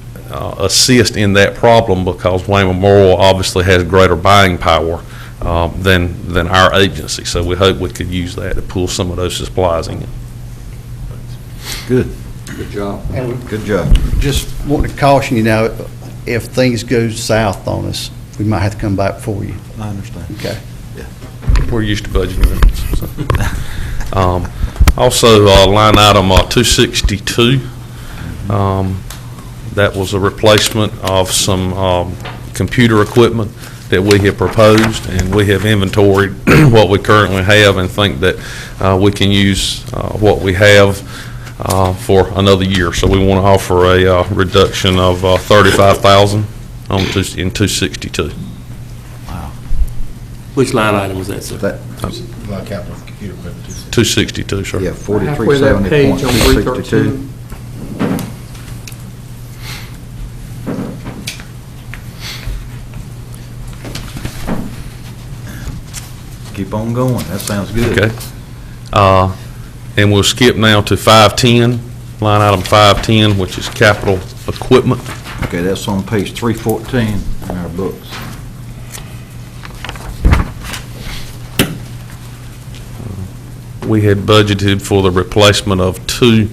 assist in that problem, because Wayne Memorial obviously has greater buying power than our agency. So we hope we could use that to pull some of those supplies in. Good. Good job. Good job. Just want to caution you now, if things go south on us, we might have to come back for you. I understand. Okay. We're used to budget amendments. So. Also, line item 262, that was a replacement of some computer equipment that we have proposed, and we have inventoried what we currently have and think that we can use what we have for another year. So we want to offer a reduction of $35,000 in 262. Which line item is that, sir? Capital computer equipment. 262, sir. Yeah, Halfway that page on 4370.262. 313. Keep on going, that sounds good. Okay. And we'll skip now to 510, line item 510, which is capital equipment. Okay, that's on page 314 in our books. We had budgeted for the replacement of 2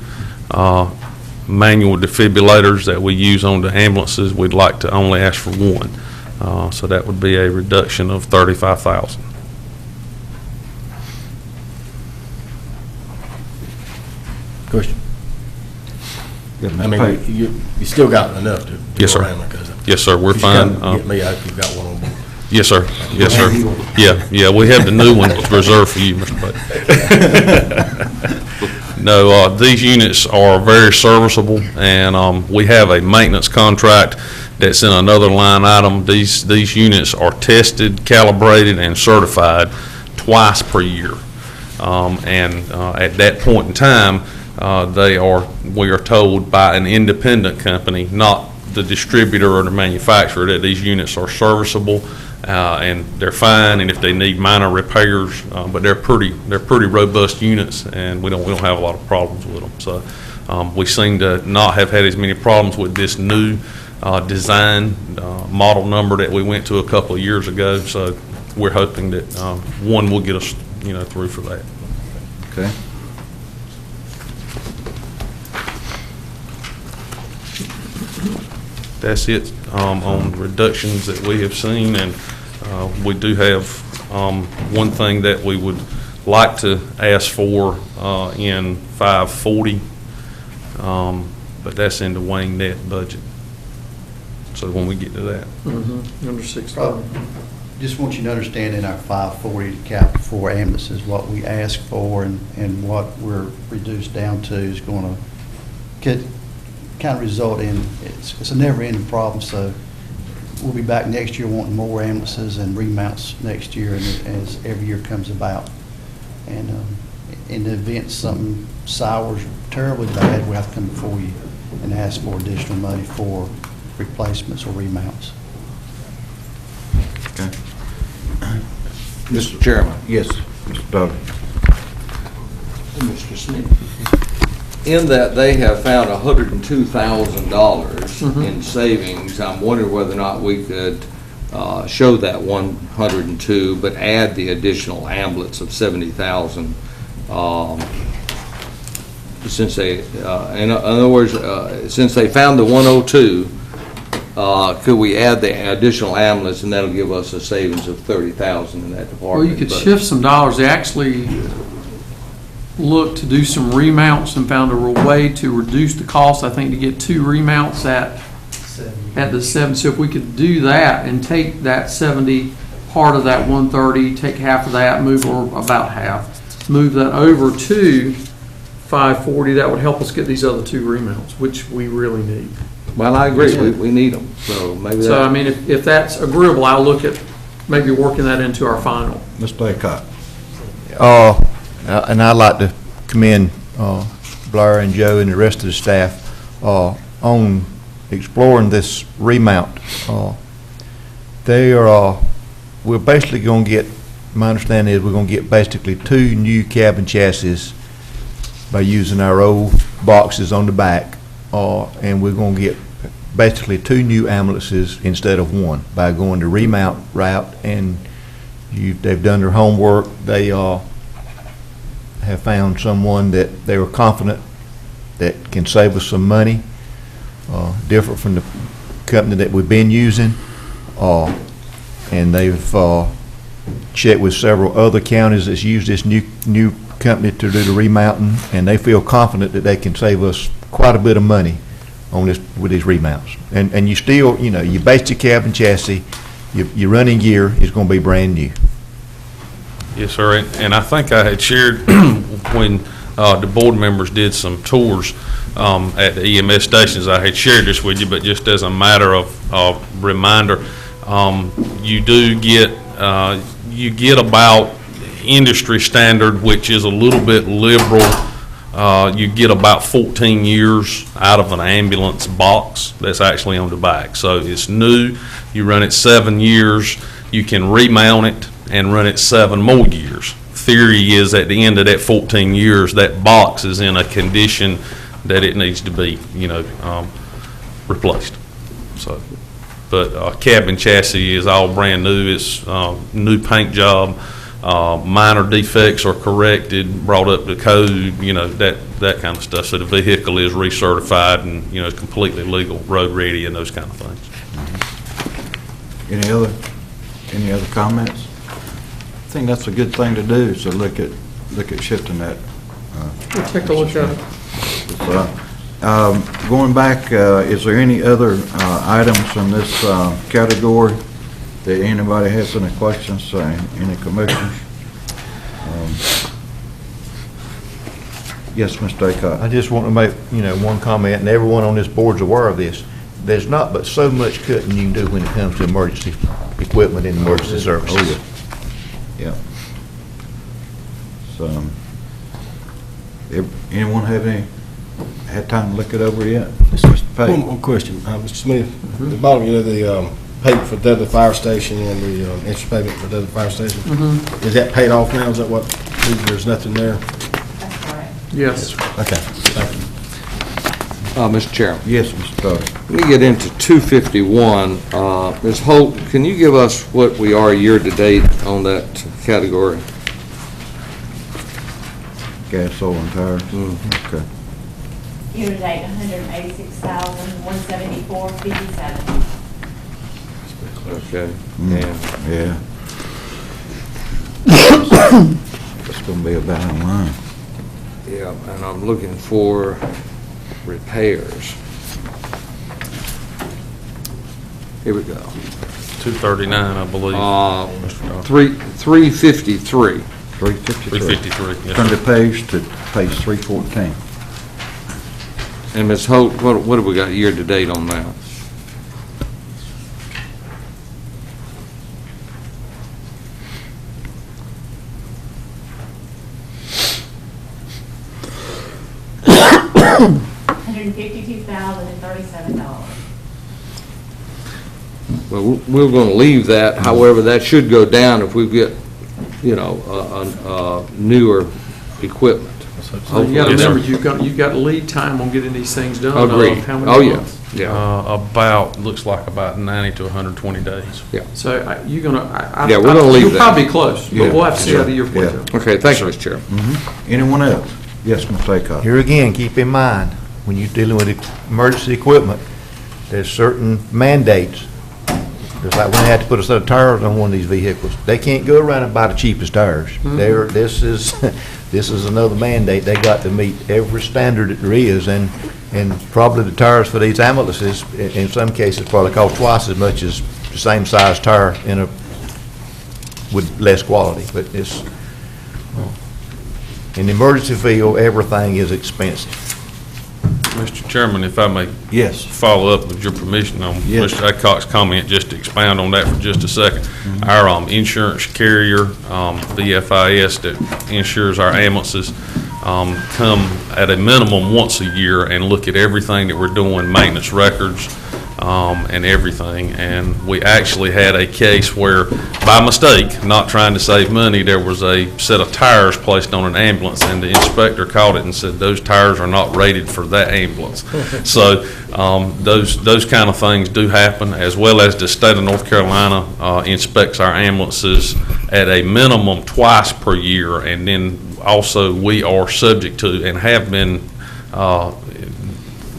manual defibrillators that we use on the ambulances. We'd like to only ask for 1. So that would be a reduction of $35,000. Question? Good, I Mr. mean, Pate. you still got enough to Yes, sir. go around because Yes, sir, we're you fine. gotta get me out if you've got one on board. Yes, sir. Yes, sir. Yeah, we have the new one reserved for you, Mr. Pate. No, these units are very serviceable, and we have a maintenance contract that's in another line item. These units are tested, calibrated, and certified twice per year. And at that point in time, we are told by an independent company, not the distributor or the manufacturer, that these units are serviceable and they're fine, and if they need minor repairs, but they're pretty robust units, and we don't have a lot of problems with them. So we seem to not have had as many problems with this new design model number that we went to a couple of years ago. So we're hoping that one will get us through for that. Okay. That's it on reductions that we have seen, and we do have one thing that we would like to ask for in 540, but that's in the Wayne Net budget. So when we get to that. Under 6,000. Just want you to understand in our 540 capital for ambulances, what we ask for and what we're reduced down to is going to kind of result in, it's a never-ending problem, so we'll be back next year wanting more ambulances and remounts next year as every year comes about. And in the event something sours terribly bad, we have to come before you and ask for additional money for replacements or remounts. Okay. Mr. Chairman. Yes, Mr. Dudley. Mr. Smith. In that they have found $102,000 in savings, I'm wondering whether or not we could show that 102, but add the additional ambulance of 70,000. Since they, in other words, since they found the 102, could we add the additional ambulance, and that'll give us a savings of 30,000 in that department? Well, you could shift some dollars. They actually looked to do some remounts and found a way to reduce the cost, I think, to get 2 remounts at the 7. So if we could do that and take that 70, part of that 130, take half of that, move, or about half, move that over to 540, that would help us get these other 2 remounts, which we really need. Well, I agree, we need them, so maybe that. So, I mean, if that's agreeable, I'll look at maybe working that into our final. Mr. Aycock. And I'd like to commend Blair and Joe and the rest of the staff on exploring this remount. We're basically going to get, my understanding is we're going to get basically 2 new cabin chassis by using our old boxes on the back, and we're going to get basically 2 new ambulances instead of 1 by going the remount route. And they've done their homework. They have found someone that they were confident that can save us some money, different from the company that we've been using, and they've checked with several other counties that's used this new company to do the remounting, and they feel confident that they can save us quite a bit of money on this with these remounts. And you still, your basic cabin chassis, your running gear is going to be brand new. Yes, sir, and I think I had shared when the board members did some tours at the EMS stations. I had shared this with you, but just as a matter of reminder, you do get about industry standard, which is a little bit liberal. You get about 14 years out of an ambulance box that's actually on the back. So it's new, you run it 7 years, you can remount it and run it 7 more years. Theory is at the end of that 14 years, that box is in a condition that it needs to be, replaced. So, but cabin chassis is all brand new. It's new paint job. Minor defects are corrected, brought up to code, that kind of stuff. So the vehicle is recertified and, completely legal, road ready, and those kind of things. Any other comments? I think that's a good thing to do, is to look at shifting that. We'll take a look at it. Going back, is there any other items in this category that anybody has any questions, any commissioners? Yes, Mr. Aycock. I just want to make, one comment, and everyone on this board's aware of this. There's not but so much cutting you can do when it comes to emergency equipment and emergency services. Oh, yeah. So, anyone had time to look it over yet? Mr. Pate? One more question, Mr. Smith. At the bottom, the payment for Dudley Fire Station and the interest payment for Dudley Fire Station. Is that paid off now? Is that what, there's nothing there? That's correct. Yes. Okay, thank you. Mr. Chairman, Yes, Mr. Carter. let me get into 251. Ms. Holt, can you give us what we are year-to-date on that category? Gas, oil, and tires? Okay. Year-to-date, $186,174.57. Okay. Yeah. That's gonna be about in line. Yeah, and I'm looking for repairs. Here we go. 239, I believe. Mr. Carter. 353. 353. 353, yes, Turn sir. the page to page 314. And Ms. Holt, what have we got year-to-date on that? $152,037. Well, we're going to leave that. However, that should go down if we get, newer equipment. So you got to Yes, sir. remember, you've got lead time on getting these things done. Agreed. How many Oh, yeah. months? Yeah. Looks like about 90 to 120 days. So you're going to, Yeah, we're gonna leave you'll that. probably be close, Yeah, but we'll have to see how sure. the year plays Yeah. out. Okay, thank you, Mr. Chairman. Anyone else? Yes, Mr. Aycock. Here again, keep in mind, when you're dealing with emergency equipment, there's certain mandates. Just like when they had to put a set of tires on one of these vehicles. They can't go around and buy the cheapest tires. This is another mandate. They got to meet every standard that there is, and probably the tires for these ambulances, in some cases, probably cost twice as much as the same size tire with less quality. But it's, in the emergency field, everything is expensive. Mr. Chairman, if I may Yes. follow up with your permission on Yes. Mr. Aycock's comment, just to expound on that for just a second. Our insurance carrier, BFIS, that insures our ambulances, come at a minimum once a year and look at everything that we're doing, maintenance records, and everything. And we actually had a case where, by mistake, not trying to save money, there was a set of tires placed on an ambulance, and the inspector caught it and said, those tires are not rated for that ambulance. So those kind of things do happen, as well as the state of North Carolina inspects our ambulances at a minimum twice per year, and then also we are subject to and have been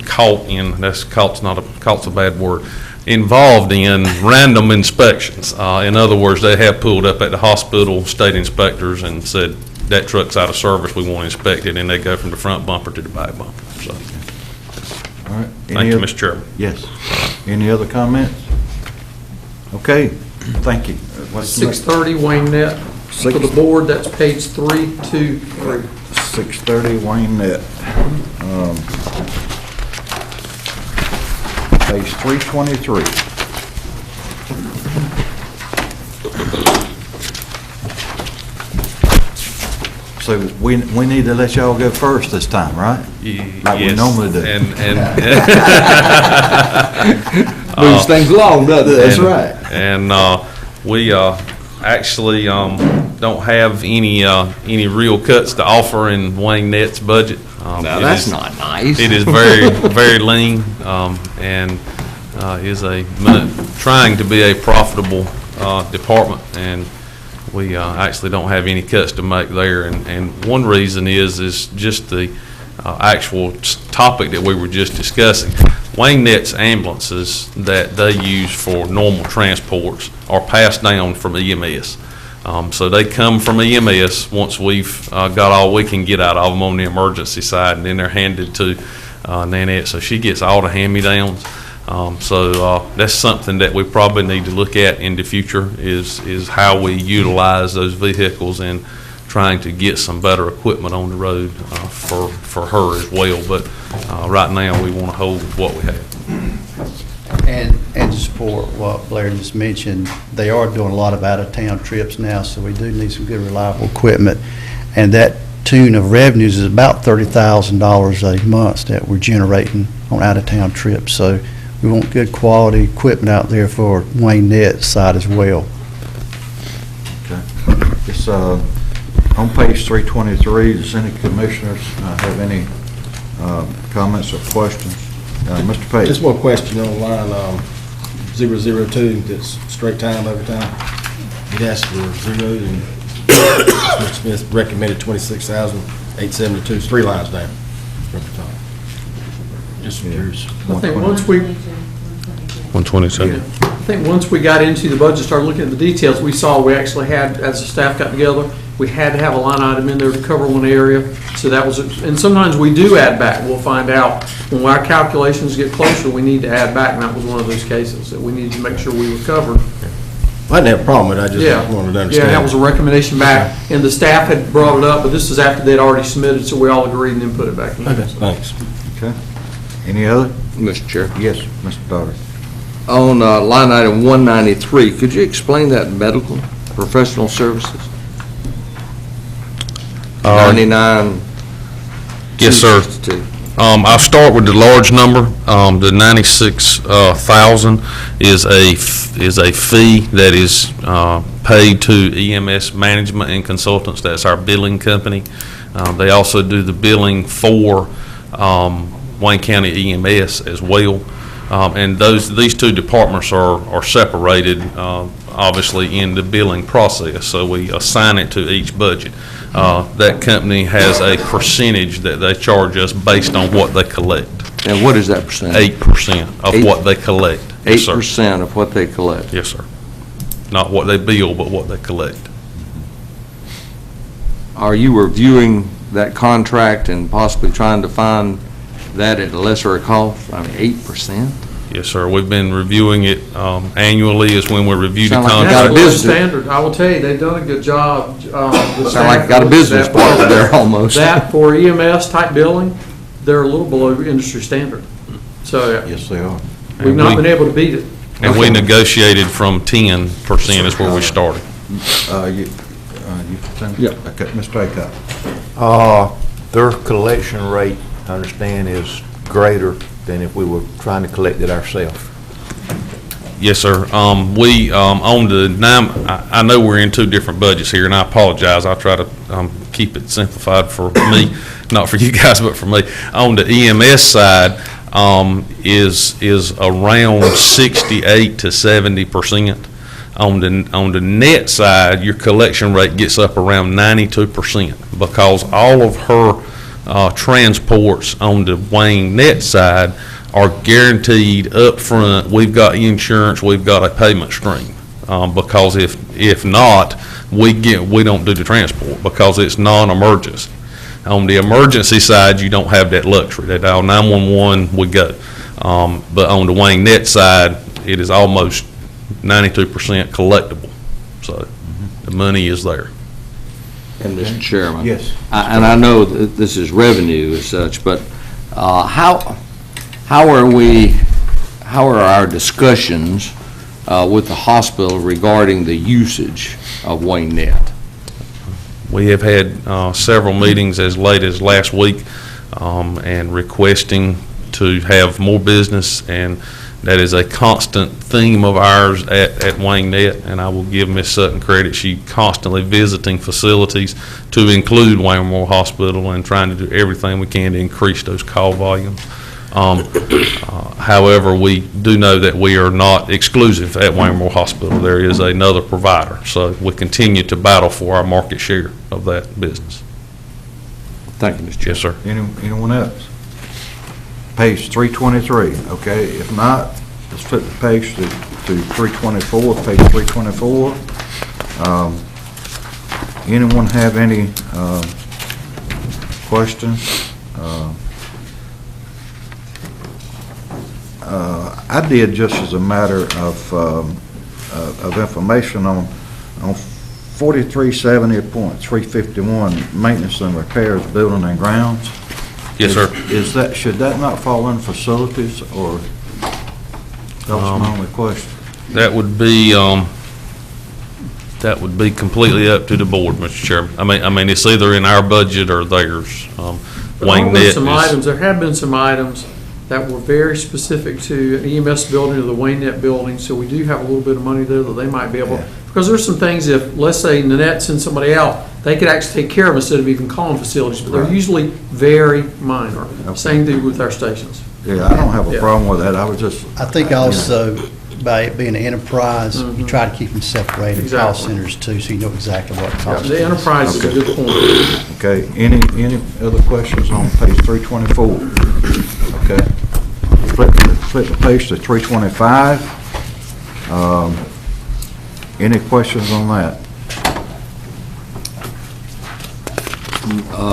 caught's a bad word, involved in random inspections. In other words, they have pulled up at the hospital, state inspectors, and said, that truck's out of service, we want to inspect it, and they go from the front bumper to the back bumper. So, All right. thank you, Mr. Chairman. Yes. Any other comments? Okay, thank you. What's next? 630 Wayne Net, for the board, that's page 323. 630 Wayne Net. Page 323. So we need to let y'all go first this time, right? Like we Yes. normally do. Moves things along, doesn't it? That's right. And we actually don't have any real cuts to offer in Wayne Net's budget. Now, It that's is- not nice. It is very, very lean, and is trying to be a profitable department, and we actually don't have any cuts to make there. And one reason is just the actual topic that we were just discussing. Wayne Net's ambulances that they use for normal transports are passed down from EMS. So they come from EMS once we've got all we can get out of them on the emergency side, and then they're handed to Nanette. So she gets all the hand-me-downs. So that's something that we probably need to look at in the future is how we utilize those vehicles and trying to get some better equipment on the road for her as well. But right now, we want to hold what we have. And to support what Blair just mentioned, they are doing a lot of out-of-town trips now, so we do need some good reliable equipment. And that tune of revenues is about $30,000 a month that we're generating on out-of-town trips. So we want good quality equipment out there for Wayne Net's side as well. Okay. It's on page 323. Does any commissioners have any comments or questions? Mr. Page? Just one question on line 002, that's straight time, overtime. It asked for zeros, and Mr. Smith recommended 26,872, it's 3 lines down from the top. Just curious. I think once we, 127. I think once we got into the budget, started looking at the details, we saw we actually had, as the staff got together, we had to have a line item in there to cover one area. So that was, and sometimes we do add back. We'll find out when our calculations get closer, we need to add back. And that was one of those cases that we needed to make sure we were covered. I didn't have a problem with it, I Yeah. just wanted to understand. Yeah, that was a recommendation back, and the staff had brought it up, but this is after they'd already submitted, so we all agreed and then put it back in. Okay, thanks. Okay. Any other? Mr. Chair. Yes, Mr. Daugherty. On line item 193, could you explain that medical professional services? 99. Yes, sir. 262. I'll start with the large number. The 96,000 is a fee that is paid to EMS Management and Consultants. That's our billing company. They also do the billing for Wayne County EMS as well. And these two departments are separated, obviously, in the billing process. So we assign it to each budget. That company has a percentage that they charge us based on what they collect. And what is that percentage? 8% of what they collect. Yes, sir. 8% of what they collect. Yes, sir. Not what they bill, but what they collect. Are you reviewing that contract and possibly trying to find that at a lesser cost? I mean, 8%? Yes, sir. We've been reviewing it annually is when we review the Sound like you contract. got a That's business- the standard. I will tell you, they've done a good job. Sound like you got a business partner there almost. That for EMS type billing, they're a little below industry standard. So Yes, they are. we've not been able to beat it. And we negotiated from 10% is where we started. You finished? Yeah. Okay, Mr. Aycock. Their collection rate, I understand, is greater than if we were trying to collect it ourselves. Yes, sir. We, on the I know we're in two different budgets here, and I apologize. I'll try to keep it simplified for me, not for you guys, but for me. On the EMS side, is around 68 to 70%. On the net side, your collection rate gets up around 92% because all of her transports on the Wayne Net side are guaranteed up front. We've got insurance, we've got a payment stream. Because if not, we don't do the transport because it's non-emergency. On the emergency side, you don't have that luxury. They dial 911, we go. But on the Wayne Net side, it is almost 92% collectible. So the money is there. And Mr. Chairman. Yes. And I know that this is revenue as such, but how are our discussions with the hospital regarding the usage of WayneNet? We have had several meetings as late as last week and requesting to have more business, and that is a constant theme of ours at WayneNet, and I will give Ms. Sutton credit. She constantly visiting facilities to include Wayne Memorial Hospital and trying to do everything we can to increase those call volumes. However, we do know that we are not exclusive at Wayne Memorial Hospital. There is another provider, so we continue to battle for our market share of that business. Thank you, Mr. Chairman. Yes, sir. Anyone else? Page 323, okay? If not, let's flip the page to 324, page 324. Anyone have any questions? I did, just as a matter of information, on 4370.351, maintenance and repairs, building and grounds. Yes, sir. Should that not fall in facilities, or that was my only question? That would be completely up to the board, Mr. Chairman. I mean, it's either in our budget or theirs. There have been some items that were very specific to an EMS building or the WayneNet building, so we do have a little bit of money there that they might be able, because there's some things, if, let's say, Nanette sends somebody out, they could actually take care of instead of even calling facilities, but they're usually very minor. Okay. Same thing with our stations. Yeah, I don't have a problem with that. I was just. I think also, by it being an enterprise, you try to keep them separated, Exactly. cost centers too, so you know exactly what it costs. The enterprise is a good point. Okay, any other questions on page 324? Okay. Flip the page to 325. Any questions on that?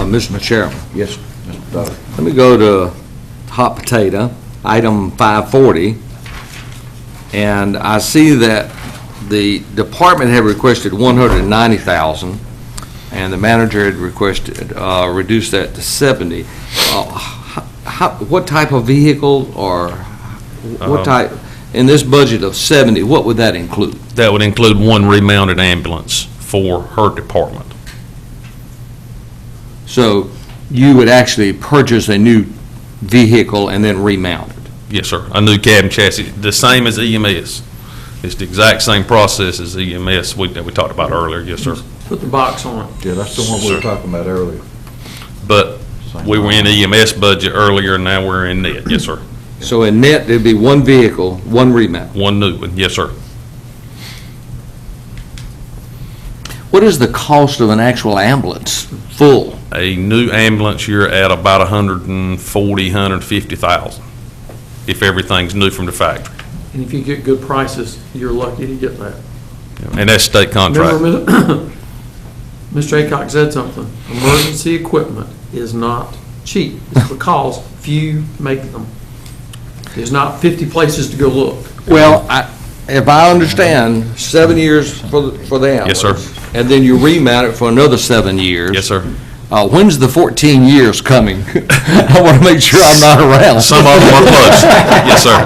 Mr. Chairman, Yes, Mr. Dodd. let me go to hot potato, item 540. And I see that the department had requested $190,000, and the manager had requested, reduce that to 70. What type of vehicle, or what type, in this budget of 70, what would that include? That would include one remounted ambulance for her department. So you would actually purchase a new vehicle and then remount it? Yes, sir. A new cabin chassis, the same as EMS. It's the exact same process as EMS that we talked about earlier. Yes, sir. Put the box on it. Yeah, that's the one we were talking about earlier. But we were in EMS budget earlier, and now we're in net. Yes, sir. So in net, there'd be one vehicle, one remount. One new one. Yes, sir. What is the cost of an actual ambulance, full? A new ambulance, you're at about $150,000, if everything's new from the factory. And if you get good prices, you're lucky to get that. And that's state contract. Remember, Mr. Aycock said something. Emergency equipment is not cheap. It's because few make them. There's not 50 places to go look. Well, if I understand, 7 years for the ambulance. Yes, sir. And then you remount it for another 7 years. Yes, sir. When's the 14 years coming? I want to make sure I'm not around. Some of them are close. Yes, sir.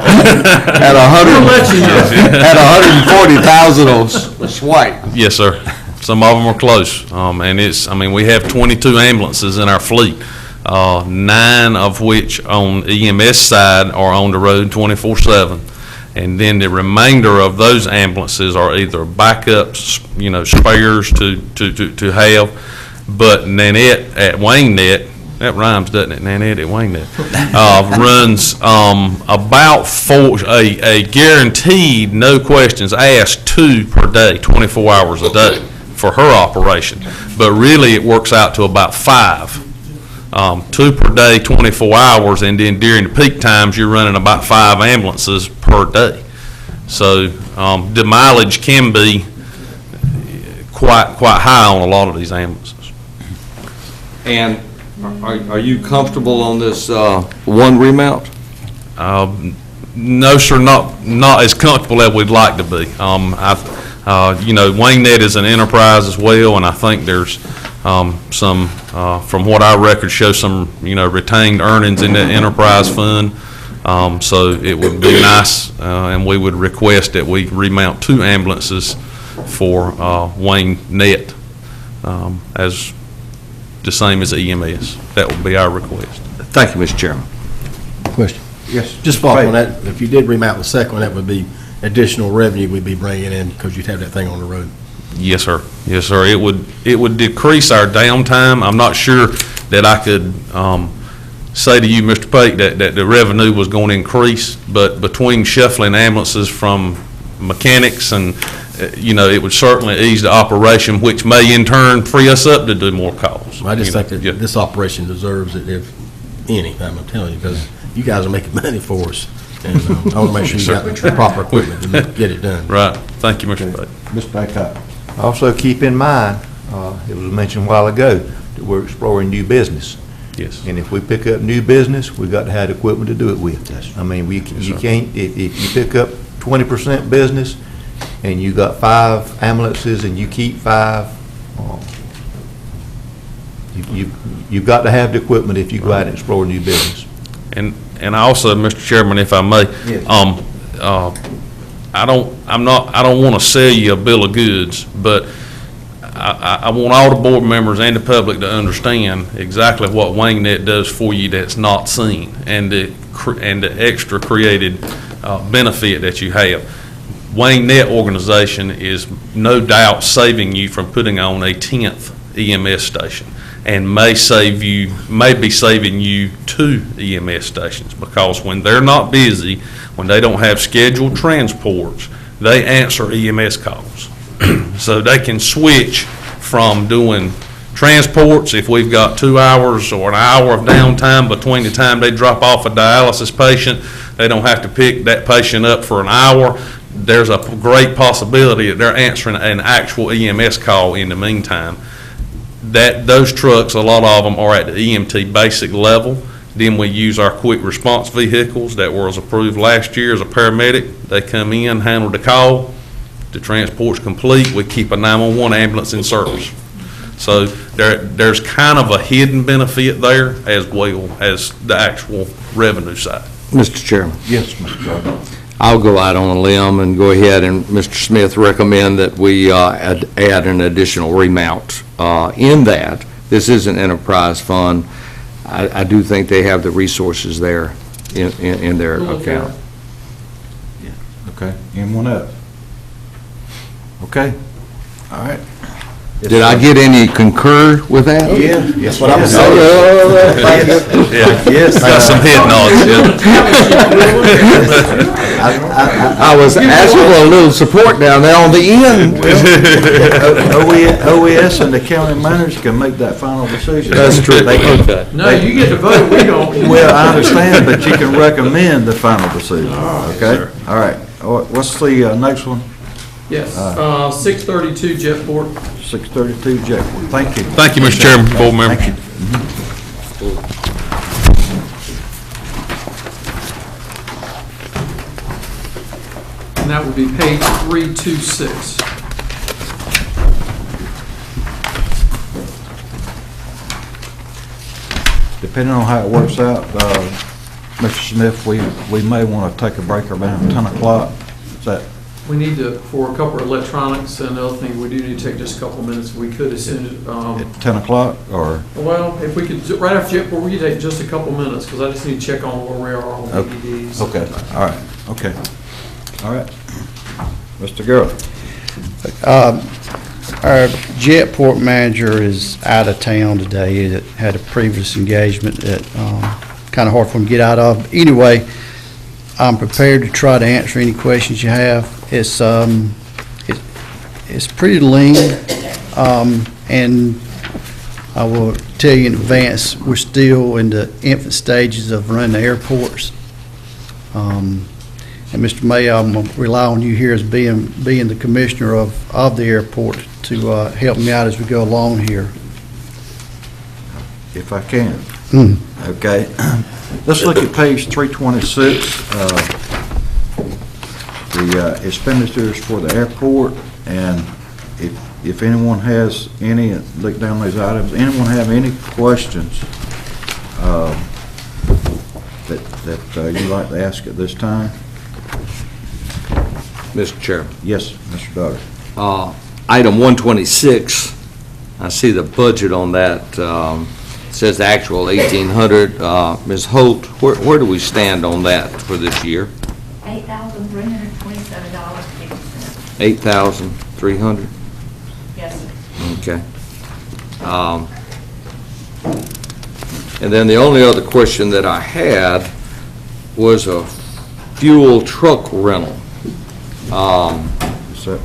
At 140,000 of swipe. Yes, sir. Some of them are close. And we have 22 ambulances in our fleet, 9 of which on EMS side are on the road 24/7. And then the remainder of those ambulances are either backups, spares to have. But Nanette at WayneNet, that rhymes, doesn't it? Nanette at WayneNet, runs about a guaranteed, no questions asked, 2 per day, 24 hours a day for her operation. But really, it works out to about 5. 2 per day, 24 hours, and then during the peak times, you're running about 5 ambulances per day. So the mileage can be quite high on a lot of these ambulances. And are you comfortable on this one remount? No, sir, not as comfortable as we'd like to be. WayneNet is an enterprise as well, and I think there's some, from what our records show, some, retained earnings in that enterprise fund. So it would be nice, and we would request that we remount 2 ambulances for Wayne Net, as the same as EMS. That would be our request. Thank you, Mr. Chairman. Question. Yes. Just follow on that, if you did remount the second one, that would be additional revenue we'd be bringing in because you'd have that thing on the road. Yes, sir. Yes, sir. It would decrease our downtime. I'm not sure that I could say to you, Mr. Pate, that the revenue was going to increase, but between shuffling ambulances from mechanics and, it would certainly ease the operation, which may in turn free us up to do more calls. I just think that Yeah. this operation deserves it, if any, I'm telling you, because you guys are making money for us. And I want to make sure you got the proper equipment to get it done. Right. Thank you, Mr. Pate. Mr. Baycott. Also, keep in mind, it was mentioned a while ago, that we're exploring new business. Yes. And if we pick up new business, we've got to have the equipment to do it with. I mean, you can't, if you pick up 20% business and you got 5 ambulances and you keep 5, you've got to have the equipment if you go out and explore new business. And also, Mr. Chairman, if I may, I don't want to sell you a bill of goods, but I want all the board members and the public to understand exactly what Wayne Net does for you that's not seen, and the extra created benefit that you have. Wayne Net organization is no doubt saving you from putting on a 10th EMS station, and may be saving you 2 EMS stations, because when they're not busy, when they don't have scheduled transports, they answer EMS calls. So they can switch from doing transports, if we've got 2 hours or an hour of downtime between the time they drop off a dialysis patient, they don't have to pick that patient up for an hour. There's a great possibility that they're answering an actual EMS call in the meantime. Those trucks, a lot of them are at the EMT basic level. Then we use our quick response vehicles that was approved last year as a paramedic. They come in, handle the call, the transport's complete, we keep a 911 ambulance in service. So there's kind of a hidden benefit there as well as the actual revenue side. Mr. Chairman. Yes, Mr. Jordan. I'll go out on a limb and go ahead and, Mr. Smith, recommend that we add an additional remount in that. This is an enterprise fund. I do think they have the resources there in their account. Okay, anyone else? Okay, all right. Did I get any concur with that? Yeah. That's what I'm saying. Yes. Got some head nods, I was asking for a little support down there on the end. OES and the county managers can make that final decision. That's true. They can- No, you get to vote, we don't. Well, I understand, but you can recommend the final decision, okay? All right, what's the next one? Yes, 632 Jetport. 632 Jetport, thank you. Thank you, Mr. Chairman, board member. Thank you. And that would be page 326. Depending on how it works out, Mr. Smith, we may want to take a break around 10 o'clock. Is that? We need to, for a couple of electronics and other things, we do need to take just a couple of minutes. We could as soon as, At 10 o'clock, or? well, if we could, right after Jetport, we could take just a couple of minutes, because I just need to check on where we are on DVDs. Okay, all right, okay. All right. Mr. Garrett. Our Jetport manager is out of town today. He had a previous engagement that kind of hard for him to get out of. Anyway, I'm prepared to try to answer any questions you have. It's pretty lean, and I will tell you in advance, we're still in the infant stages of running the airports. And Mr. Mayor, I'm going to rely on you here as being the commissioner of the airport to help me out as we go along here. If I can. Okay. Let's look at page 326, the expenditures for the airport, and if if anyone has any, look down these items, anyone have any questions that you'd like to ask at this time? Mr. Chairman. Yes, Mr. Dotter. Item 126, I see the budget on that, says actual 1,800. Ms. Holt, where do we stand on that for this year? $8,327.50. 8,300? Yes, sir. Okay. And then the only other question that I had was a fuel truck rental. Is that,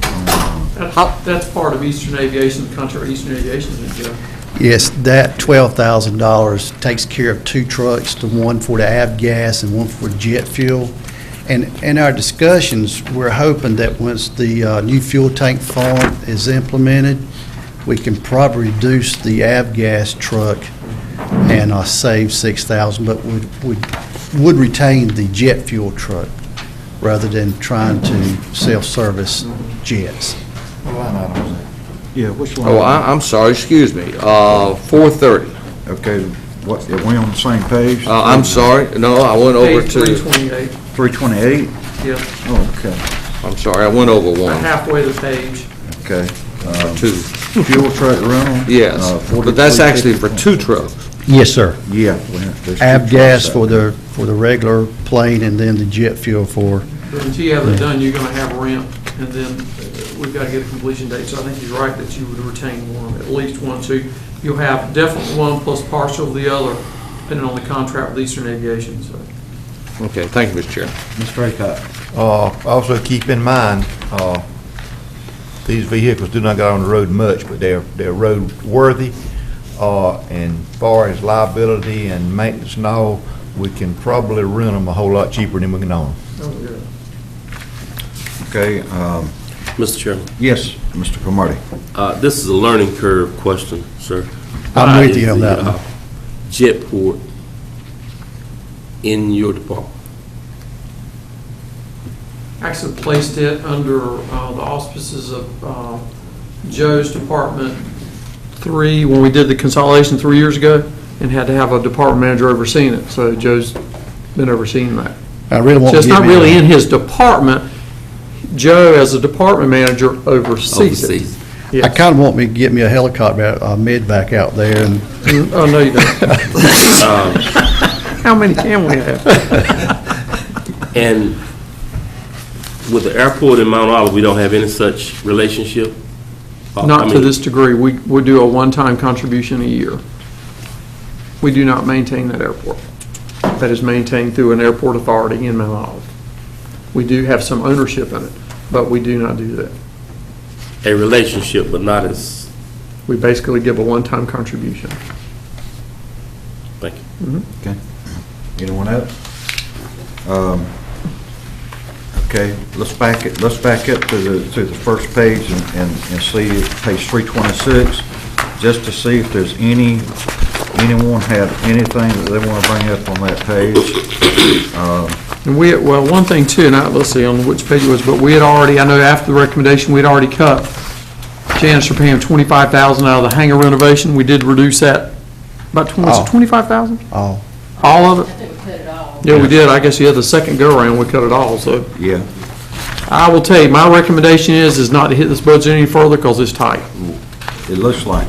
That's part of Eastern Aviation, the contract with Eastern Aviation, isn't it, Joe? Yes, that $12,000 takes care of 2 trucks, the one for the avgas and one for jet fuel. And in our discussions, we're hoping that once the new fuel tank farm is implemented, we can probably reduce the avgas truck and save $6,000, but would retain the jet fuel truck rather than trying to self-service jets. yeah, which one? Oh, I'm sorry, excuse me, 430. Okay, what, are we on the same page? I'm sorry, no, I went over Page to, 328, 328? yeah, Oh, okay, I'm sorry, I went over about one, halfway the page. okay. two. Fuel truck rental? Yes, but that's actually for 2 trucks. Yes, sir. Yeah. there's 2 Avgas trucks for the regular plane and then the jet fuel for, But until you have that done, you're gonna have rent, and then we've gotta get a completion date, so I think he's right that you would retain one, at least one, so you'll have definitely one plus partial of the other, depending on the contract with Eastern Aviation, so. Okay, thank you, Mr. Chairman. Mr. Aycock. Also keep in mind, these vehicles do not get on the road much, but they're roadworthy. And far as liability and maintenance and all, we can probably rent them a whole lot cheaper than we can own them. Oh, yeah. Okay, Mr. Chairman, yes, Mr. Cromartie. this is a learning curve question, sir. I'm Why with is you on the, that one. Jetport in your department? Actually placed it under the auspices of Joe's Department 3, when we did the consolidation 3 years ago, and had to have a department manager overseeing it, so Joe's been overseeing that. I really won't So it's give not you really a- in his department. Joe, as a department manager, oversees it. Overseas. I Yes. kind of want me to get me a helicopter, med back out there and Oh, no, you don't. How many can we have? And with the airport in Mount Olive, we don't have any such relationship? I Not to mean, this degree. We do a one-time contribution a year. We do not maintain that airport. That is maintained through an airport authority in Mount Olive. We do have some ownership in it, but we do not do that. A relationship, but not as, We basically give a one-time contribution. thank you. Okay. Anyone else? Okay, let's back up to the first page and see page 326, just to see if there's anyone have anything that they want to bring up on that page. And well, one thing too, and let's see on which page it was, but we had already, I know after the recommendation, we'd already cut Janice for paying $25,000 out of the hangar renovation. We did reduce that about, was it $25,000? all. All of it? I think we put it all. Yeah, we did. I guess you had the second go-around, we cut it all, so. Yeah, I will tell you, my recommendation is not to hit this budget any further because it's tight. it looks like,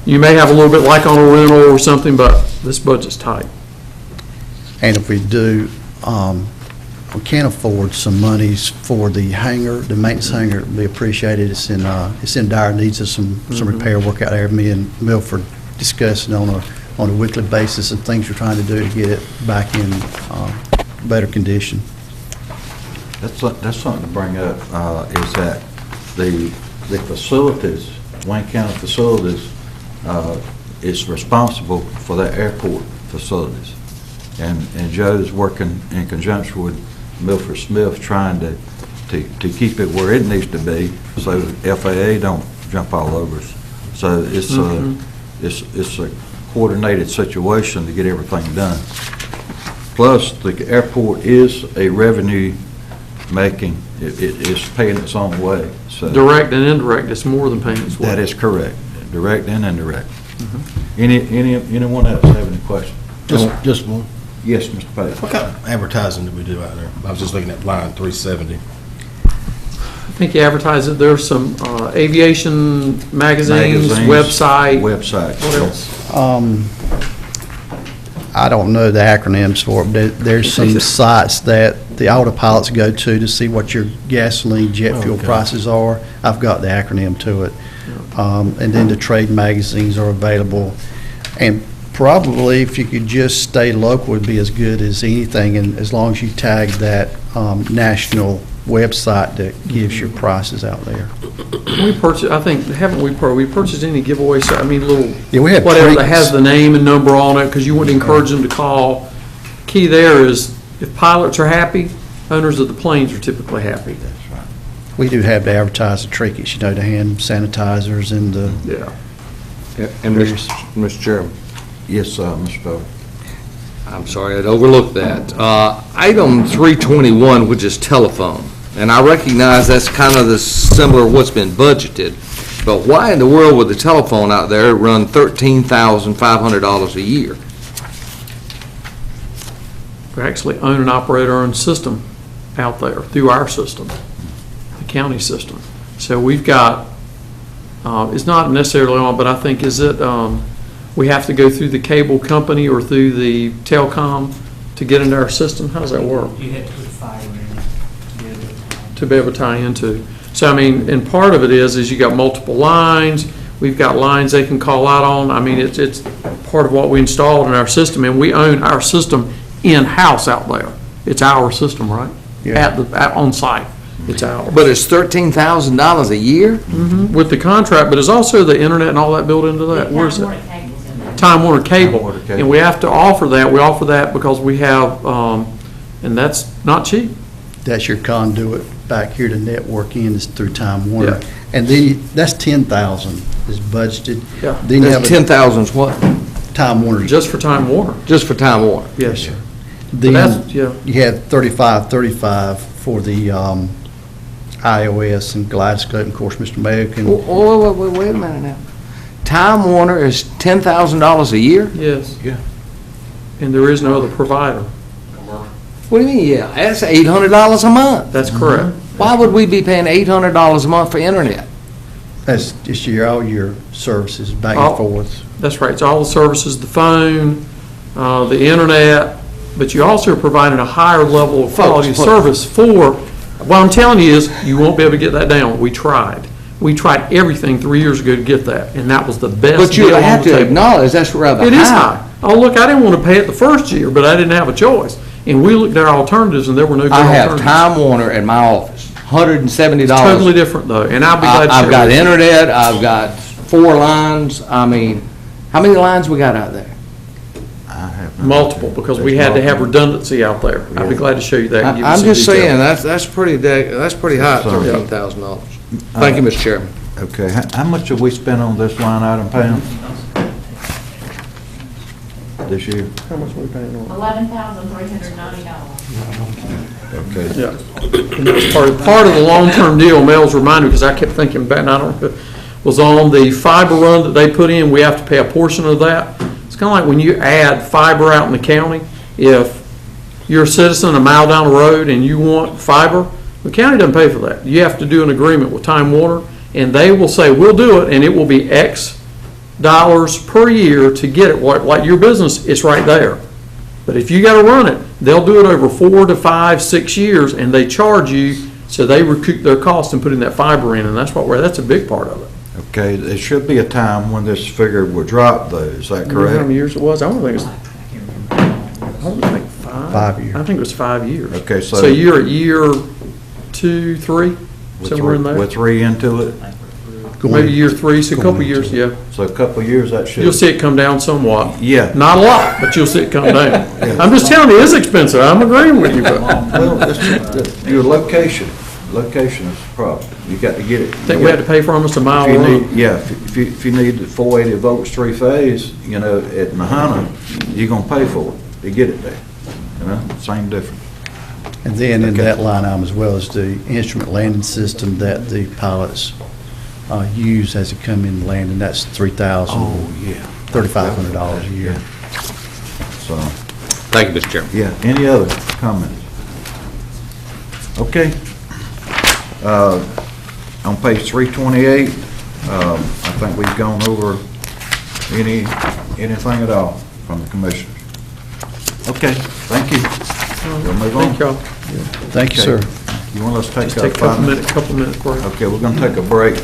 You may have a little bit like on a rental or something, but this budget's tight. And if we do, we can afford some monies for the hangar, the maintenance hangar, it'd be appreciated. It's in dire needs of some repair work out there. Me and Milford discussing on a weekly basis and things we're trying to do to get it back in better condition. that's something to bring up, is that the facilities, Wayne County facilities, is responsible for the airport facilities. And Joe's working in conjunction with Milford Smith, trying to keep it where it needs to be, so FAA don't jump all over us. So it's a coordinated situation to get everything done. Plus, the airport is a revenue making, it's paying its own way, so. Direct and indirect, it's more than paying its way. That is correct, direct and indirect. Anyone else have any questions? Just one. Yes, Mr. Page. What kind of advertising do we do out there? I was just looking at line 370. I think you advertise it, there's some aviation magazines, website. Websites. What else? I don't know the acronyms for it, but there's some sites that the autopilots go to see what your gasoline, jet fuel Okay. prices are. I've got the acronym to it. And then the trade magazines are available. And probably if you could just stay local would be as good as anything, and as long as you tag that national website that gives your prices out there. We purchased, I think, haven't we purchased any giveaways, I mean, little, Yeah, we had whatever that trinkets. has the name and number on it, because you wouldn't encourage them to call. Key there is, if pilots are happy, owners of the planes are typically happy. We do have to advertise the trinkets, you know, the hand sanitizers and the, Yeah. And Mr. Chairman, Yes, Mr. Bowles. I'm sorry, I'd overlooked that. Item 321, which is telephone, and I recognize that's kind of the similar what's been budgeted, but why in the world would the telephone out there run $13,500 a year? We actually own and operate our own system out there through our system, the county system. So we've got, it's not necessarily on, but I think, is it, we have to go through the cable company or through the telecom to get into our system? How does that work? You have to put fiber in To be able to tie into. So, I mean, and part of it is you got multiple lines, we've got lines they can call out on. I mean, it's part of what we installed in our system, and we own our system in-house out there. It's our system, right? Yeah. On site, it's ours. But it's $13,000 a year? With the contract, but it's also the internet and all that built into that. Where's Time it? Warner Cable's in there. Time Warner Cable. Time Warner Cable. And we have to offer that. We offer that because we have, and that's not cheap. that's your conduit back here to network in is through Time Warner. Yeah. And then, that's 10,000 is budgeted. Yeah. Then you have That's a 10,000 is what? Time Warner. Just for Time Warner. Just for Time Warner? Yes, sir. Then that's- yeah. you had 3535 for the iOS and Kaleidoscope, and of course, Mr. Mayo can, Wait a minute now. Time Warner is $10,000 a year? Yes. Yeah. And there is no other provider. What do you mean, yeah? That's $800 a month. That's correct. Why would we be paying $800 a month for internet? that's just all your services back Oh. and forth. That's right. It's all the services, the phone, the internet, but you also are providing a higher level of quality of service for, what I'm telling you is, you won't be able to get that down. We tried. We tried everything 3 years ago to get that, and that was the best But you deal on have the to table. acknowledge that's rather high. It is high. Oh, look, I didn't want to pay it the first year, but I didn't have a choice. And we looked at our alternatives, and there were no good I alternatives. have Time Warner in my office, $170. It's totally different, though, and I'll be glad to share I've got with you. internet, I've got 4 lines, I mean, how many lines we got out there? I have no Multiple, idea. because we There's had to have multiple. redundancy out there. I'd be glad to show you that and give you I'm some just detail. saying, that's pretty high, Sorry. $13,000. Thank you, Mr. Chairman. Okay, how much have we spent on this line item, Pam? This year? How much are we paying on $11,390. Okay. it? Yeah. And that's part of the long-term deal, Mel's reminded me, because I kept thinking back, and I don't, was on the fiber run that they put in, we have to pay a portion of that. It's kind of like when you add fiber out in the county, if you're a citizen a mile down the road and you want fiber, the county doesn't pay for that. You have to do an agreement with Time Warner, and they will say, we'll do it, and it will be X dollars per year to get it. Like your business, it's right there. But if you got to run it, they'll do it over 4 to 5, 6 years, and they charge you, so they recoup their cost in putting that fiber in, and that's a big part of it. Okay, there should be a time when this figure will drop, though, is that You know how correct? many years it was? I don't think 5. 5 years. I think it was 5 years. Okay, so- So you're at year 2, 3, somewhere in We're there? 3 into it, Maybe year 3, so a couple years, yeah. so a couple of years that should. You'll see it come down somewhat. Yeah. Not a lot, but you'll see it come down. I'm just telling you, it's expensive. I'm agreeing with you, but Well, your location is the problem. You got to get it. I think we had to pay for almost a mile If you long. need, yeah, if you need the 480 volts, 3-phase, you know, at Mahana, you're gonna pay for it to get it there. You know, same difference. And then in Okay. that line item as well as the instrument landing system that the pilots use as they come in landing, that's $3,500 a year. So, Thank you, Mr. Chairman. yeah, any other comments? Okay. On page 328, I think we've gone over anything at all from the commissioners. Okay, thank you. We'll move on. Thank y'all. Thank you, sir. You want us to take Just a take a 5 minute? couple minute break. Okay, we're gonna take a break.